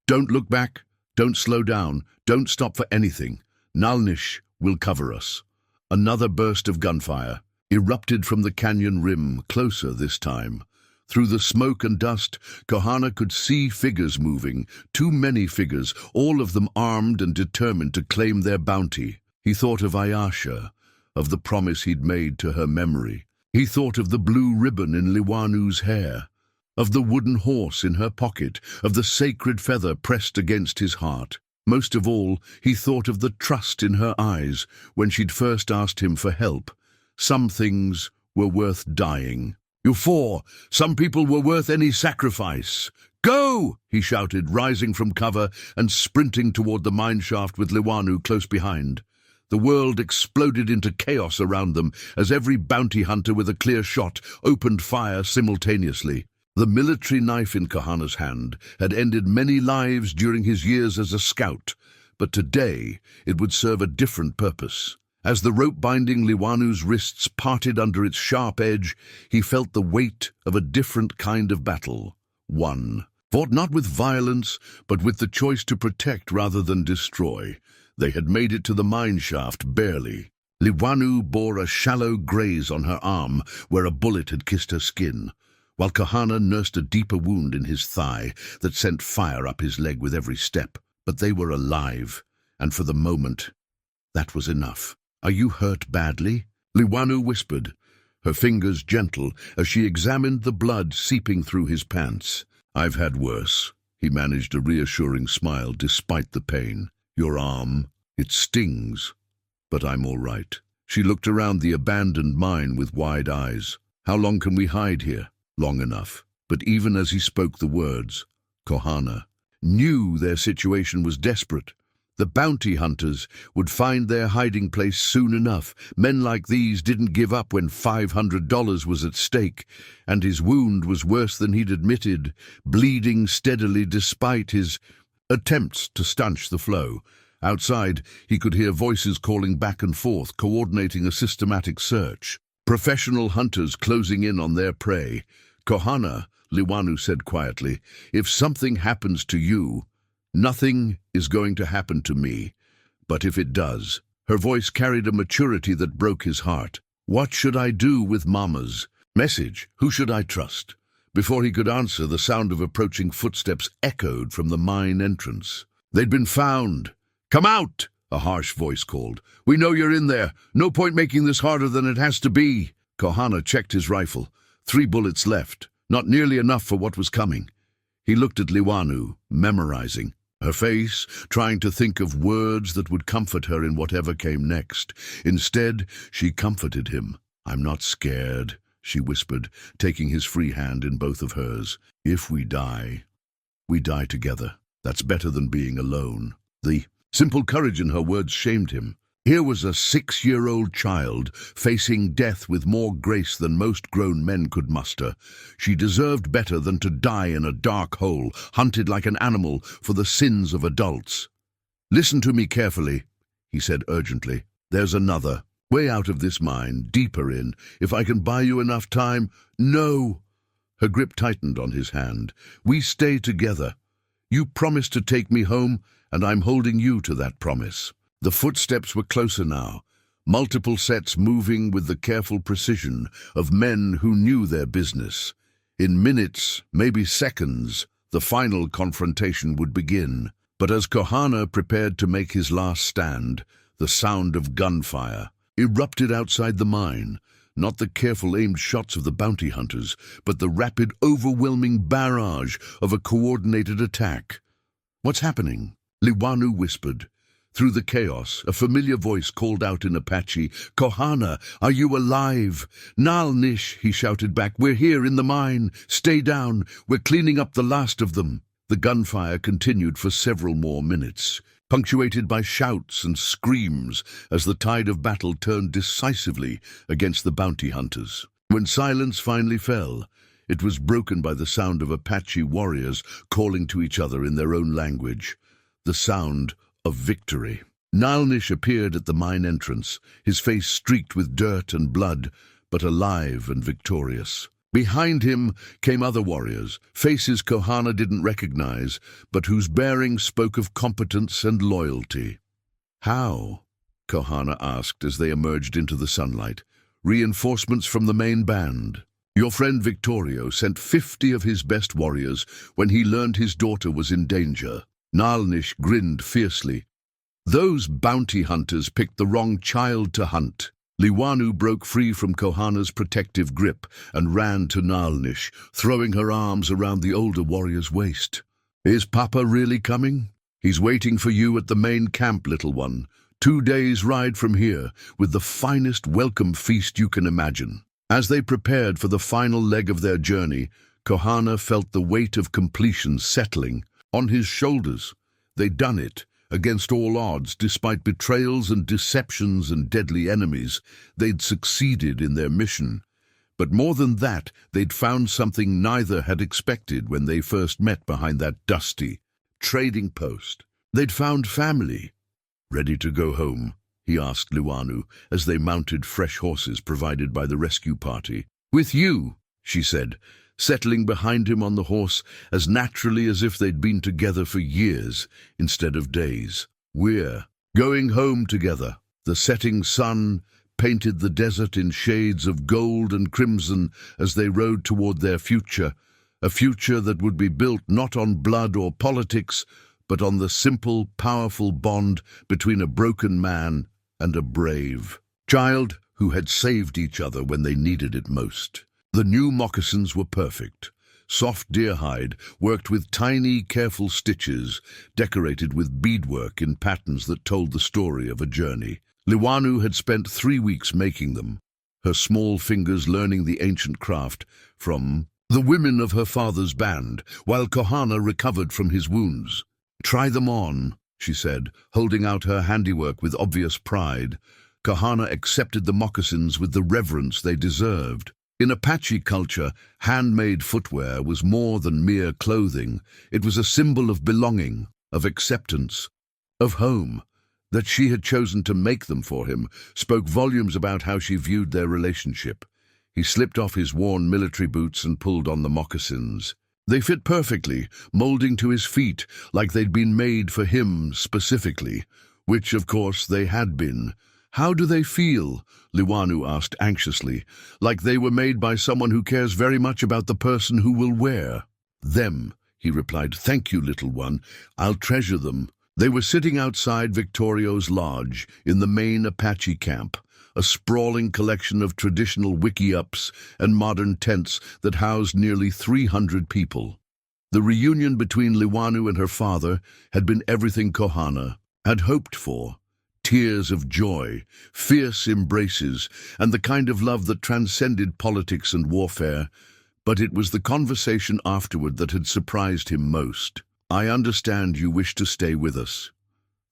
Speaker 1: Don't look back. Don't slow down. Don't stop for anything. Nalnish will cover us. Another burst of gunfire erupted from the canyon rim, closer this time. Through the smoke and dust, Kohana could see figures moving, too many figures, all of them armed and determined to claim their bounty. He thought of Ayasha, of the promise he'd made to her memory. He thought of the blue ribbon in Liwanu's hair, of the wooden horse in her pocket, of the sacred feather pressed against his heart. Most of all, he thought of the trust in her eyes when she'd first asked him for help. Some things were worth dying. You four, some people were worth any sacrifice. Go! He shouted, rising from cover and sprinting toward the mine shaft with Liwanu close behind. The world exploded into chaos around them as every bounty hunter with a clear shot opened fire simultaneously. The military knife in Kohana's hand had ended many lives during his years as a scout, but today it would serve a different purpose. As the rope binding Liwanu's wrists parted under its sharp edge, he felt the weight of a different kind of battle. One, fought not with violence, but with the choice to protect rather than destroy. They had made it to the mine shaft barely. Liwanu bore a shallow graze on her arm where a bullet had kissed her skin, while Kohana nursed a deeper wound in his thigh that sent fire up his leg with every step. But they were alive, and for the moment, that was enough. Are you hurt badly? Liwanu whispered, her fingers gentle as she examined the blood seeping through his pants. I've had worse. He managed a reassuring smile despite the pain. Your arm, it stings, but I'm all right. She looked around the abandoned mine with wide eyes. How long can we hide here? Long enough. But even as he spoke the words, Kohana knew their situation was desperate. The bounty hunters would find their hiding place soon enough. Men like these didn't give up when $500 was at stake, and his wound was worse than he'd admitted, bleeding steadily despite his attempts to stanch the flow. Outside, he could hear voices calling back and forth, coordinating a systematic search. Professional hunters closing in on their prey. Kohana, Liwanu said quietly, if something happens to you, nothing is going to happen to me. But if it does, her voice carried a maturity that broke his heart. What should I do with Mama's message? Who should I trust? Before he could answer, the sound of approaching footsteps echoed from the mine entrance. They'd been found. Come out! A harsh voice called. We know you're in there. No point making this harder than it has to be. Kohana checked his rifle. 3 bullets left. Not nearly enough for what was coming. He looked at Liwanu, memorizing her face, trying to think of words that would comfort her in whatever came next. Instead, she comforted him. I'm not scared, she whispered, taking his free hand in both of hers. If we die together. That's better than being alone. The simple courage in her words shamed him. Here was a 6-year-old child facing death with more grace than most grown men could muster. She deserved better than to die in a dark hole, hunted like an animal for the sins of adults. Listen to me carefully, he said urgently. There's another way out of this mine, deeper in. If I can buy you enough time. No! Her grip tightened on his hand. We stay together. You promised to take me home, and I'm holding you to that promise. The footsteps were closer now, multiple sets moving with the careful precision of men who knew their business. In minutes, maybe seconds, the final confrontation would begin. But as Kohana prepared to make his last stand, the sound of gunfire erupted outside the mine. Not the careful aimed shots of the bounty hunters, but the rapid, overwhelming barrage of a coordinated attack. What's happening? Liwanu whispered. Through the chaos, a familiar voice called out in Apache, Kohana, are you alive? Nalnish, he shouted back, we're here in the mine. Stay down, we're cleaning up the last of them. The gunfire continued for several more minutes, punctuated by shouts and screams as the tide of battle turned decisively against the bounty hunters. When silence finally fell, it was broken by the sound of Apache warriors calling to each other in their own language, the sound of victory. Nalnish appeared at the mine entrance, his face streaked with dirt and blood, but alive and victorious. Behind him came other warriors, faces Kohana didn't recognize, but whose bearing spoke of competence and loyalty. "How?" Kohana asked as they emerged into the sunlight. "Reinforcements from the main band. Your friend Victorio sent 50 of his best warriors when he learned his daughter was in danger." Nalnish grinned fiercely. "Those bounty hunters picked the wrong child to hunt." Liwanu broke free from Kohana's protective grip and ran to Nalnish, throwing her arms around the older warrior's waist. "Is Papa really coming? He's waiting for you at the main camp, little one. 2 days' ride from here, with the finest welcome feast you can imagine." As they prepared for the final leg of their journey, Kohana felt the weight of completion settling on his shoulders. They'd done it. Against all odds, despite betrayals and deceptions and deadly enemies, they'd succeeded in their mission. But more than that, they'd found something neither had expected when they first met behind that dusty trading post. They'd found family. "Ready to go home?" he asked Liwanu as they mounted fresh horses provided by the rescue party. "With you," she said, settling behind him on the horse as naturally as if they'd been together for years instead of days. "We're going home together." The setting sun painted the desert in shades of gold and crimson as they rode toward their future, a future that would be built not on blood or politics, but on the simple, powerful bond between a broken man and a brave child who had saved each other when they needed it most. The new moccasins were perfect. Soft deer hide, worked with tiny, careful stitches, decorated with beadwork in patterns that told the story of a journey. Liwanu had spent 3 weeks making them, her small fingers learning the ancient craft from the women of her father's band, while Kohana recovered from his wounds. "Try them on," she said, holding out her handiwork with obvious pride. Kohana accepted the moccasins with the reverence they deserved. In Apache culture, handmade footwear was more than mere clothing. It was a symbol of belonging, of acceptance, of home. That she had chosen to make them for him spoke volumes about how she viewed their relationship. He slipped off his worn military boots and pulled on the moccasins. They fit perfectly, molding to his feet like they'd been made for him specifically, which, of course, they had been. "How do they feel?" Liwanu asked anxiously. "Like they were made by someone who cares very much about the person who will wear them," he replied. "Thank you, little one. I'll treasure them." They were sitting outside Victorio's lodge in the main Apache camp, a sprawling collection of traditional wiki-ups and modern tents that housed nearly 300 people. The reunion between Liwanu and her father had been everything Kohana had hoped for. Tears of joy, fierce embraces, and the kind of love that transcended politics and warfare. But it was the conversation afterward that had surprised him most. "I understand you wish to stay with us,"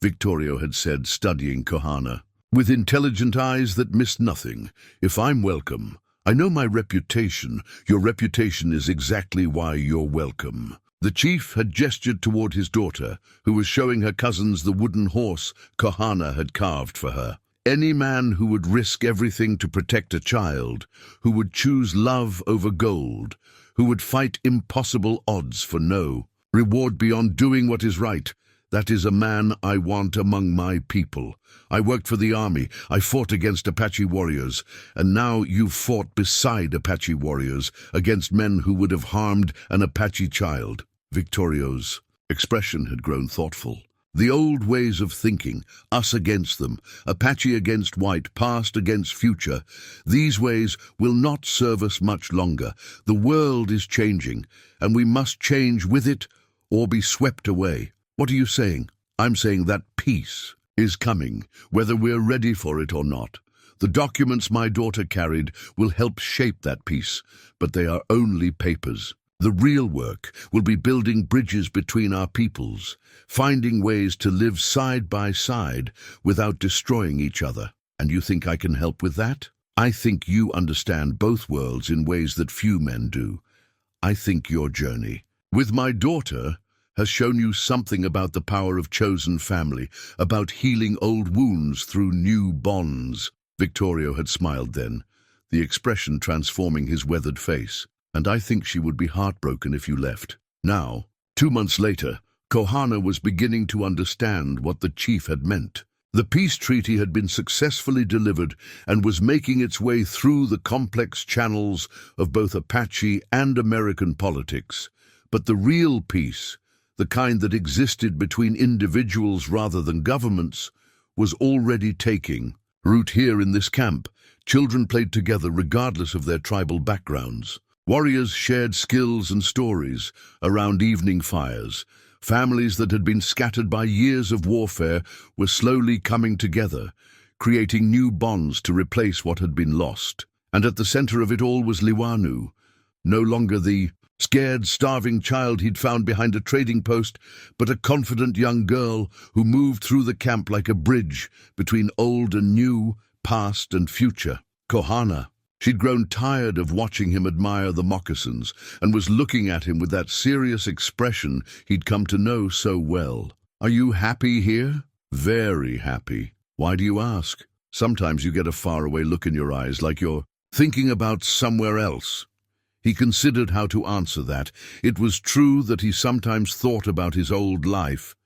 Speaker 1: Victorio had said, studying Kohana, with intelligent eyes that missed nothing. "If I'm welcome, I know my reputation. Your reputation is exactly why you're welcome." The chief had gestured toward his daughter, who was showing her cousins the wooden horse Kohana had carved for her. Any man who would risk everything to protect a child, who would choose love over gold, who would fight impossible odds for no reward beyond doing what is right, that is a man I want among my people. I worked for the army, I fought against Apache warriors, and now you've fought beside Apache warriors against men who would have harmed an Apache child. Victorio's expression had grown thoughtful. The old ways of thinking, us against them, Apache against white, past against future, these ways will not serve us much longer. The world is changing, and we must change with it or be swept away. What are you saying? I'm saying that peace is coming, whether we're ready for it or not. The documents my daughter carried will help shape that peace, but they are only papers. The real work will be building bridges between our peoples, finding ways to live side by side without destroying each other. And you think I can help with that? I think you understand both worlds in ways that few men do. I think your journey with my daughter has shown you something about the power of chosen family, about healing old wounds through new bonds." Victorio had smiled then, the expression transforming his weathered face. "And I think she would be heartbroken if you left." Now, 2 months later, Kohana was beginning to understand what the chief had meant. The peace treaty had been successfully delivered and was making its way through the complex channels of both Apache and American politics. But the real peace, the kind that existed between individuals rather than governments, was already taking root here in this camp. Children played together regardless of their tribal backgrounds. Warriors shared skills and stories around evening fires. Families that had been scattered by years of warfare were slowly coming together, creating new bonds to replace what had been lost. And at the center of it all was Liwanu, no longer the scared, starving child he'd found behind a trading post, but a confident young girl who moved through the camp like a bridge between old and new, past and future. Kohana. She'd grown tired of watching him admire the moccasins and was looking at him with that serious expression he'd come to know so well. "Are you happy here?" "Very happy." "Why do you ask?" "Sometimes you get a faraway look in your eyes, like you're thinking about somewhere else." He considered how to answer that. It was true that he sometimes thought about his old life,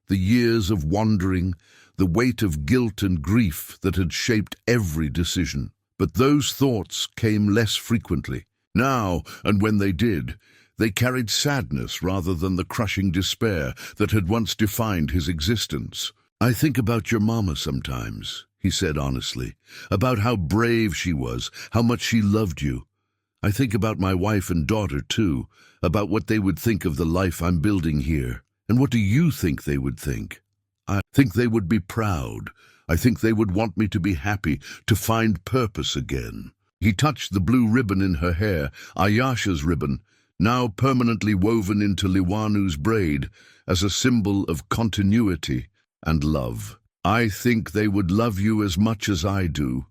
Speaker 1: the years of wandering, the weight of guilt and grief that had shaped every decision. But those thoughts came less frequently. Now, and when they did, they carried sadness rather than the crushing despair that had once defined his existence. "I think about your mama sometimes," he said honestly, "about how brave she was, how much she loved you. I think about my wife and daughter, too, about what they would think of the life I'm building here. And what do you think they would think?" "I think they would be proud. I think they would want me to be happy, to find purpose again." He touched the blue ribbon in her hair, Ayasha's ribbon, now permanently woven into Liwanu's braid as a symbol of continuity and love. "I think they would love you as much as I do."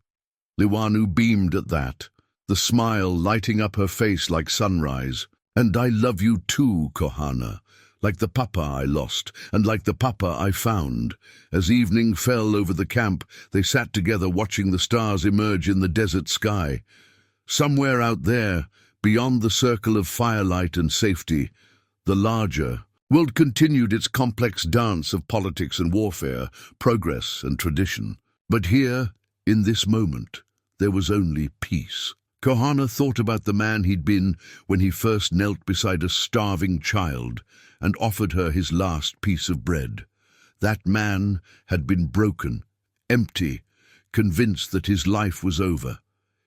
Speaker 1: Liwanu beamed at that, the smile lighting up her face like sunrise. "And I love you too, Kohana. Like the papa I lost, and like the papa I found." As evening fell over the camp, they sat together watching the stars emerge in the desert sky. Somewhere out there, beyond the circle of firelight and safety, the larger world continued its complex dance of politics and warfare, progress and tradition. But here, in this moment, there was only peace. Kohana thought about the man he'd been when he first knelt beside a starving child and offered her his last piece of bread. That man had been broken, empty, convinced that his life was over.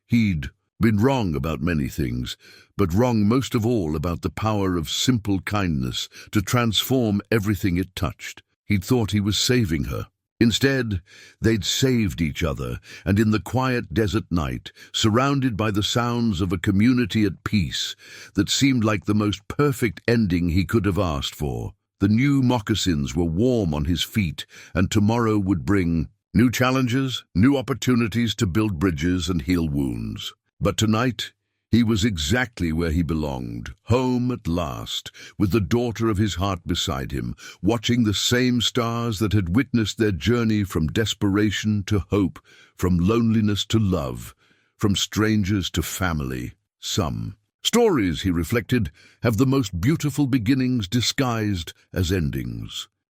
Speaker 1: He'd been wrong about many things, but wrong most of all about the power of simple kindness to transform everything it touched. He'd thought he was saving her. Instead, they'd saved each other, and in the quiet desert night, surrounded by the sounds of a community at peace that seemed like the most perfect ending he could have asked for, the new moccasins were warm on his feet, and tomorrow would bring new challenges, new opportunities to build bridges and heal wounds. But tonight, he was exactly where he belonged, home at last, with the daughter of his heart beside him, watching the same stars that had witnessed their journey from desperation to hope, from loneliness to love, from strangers to family. Some stories, he reflected, have the most beautiful beginnings disguised as endings.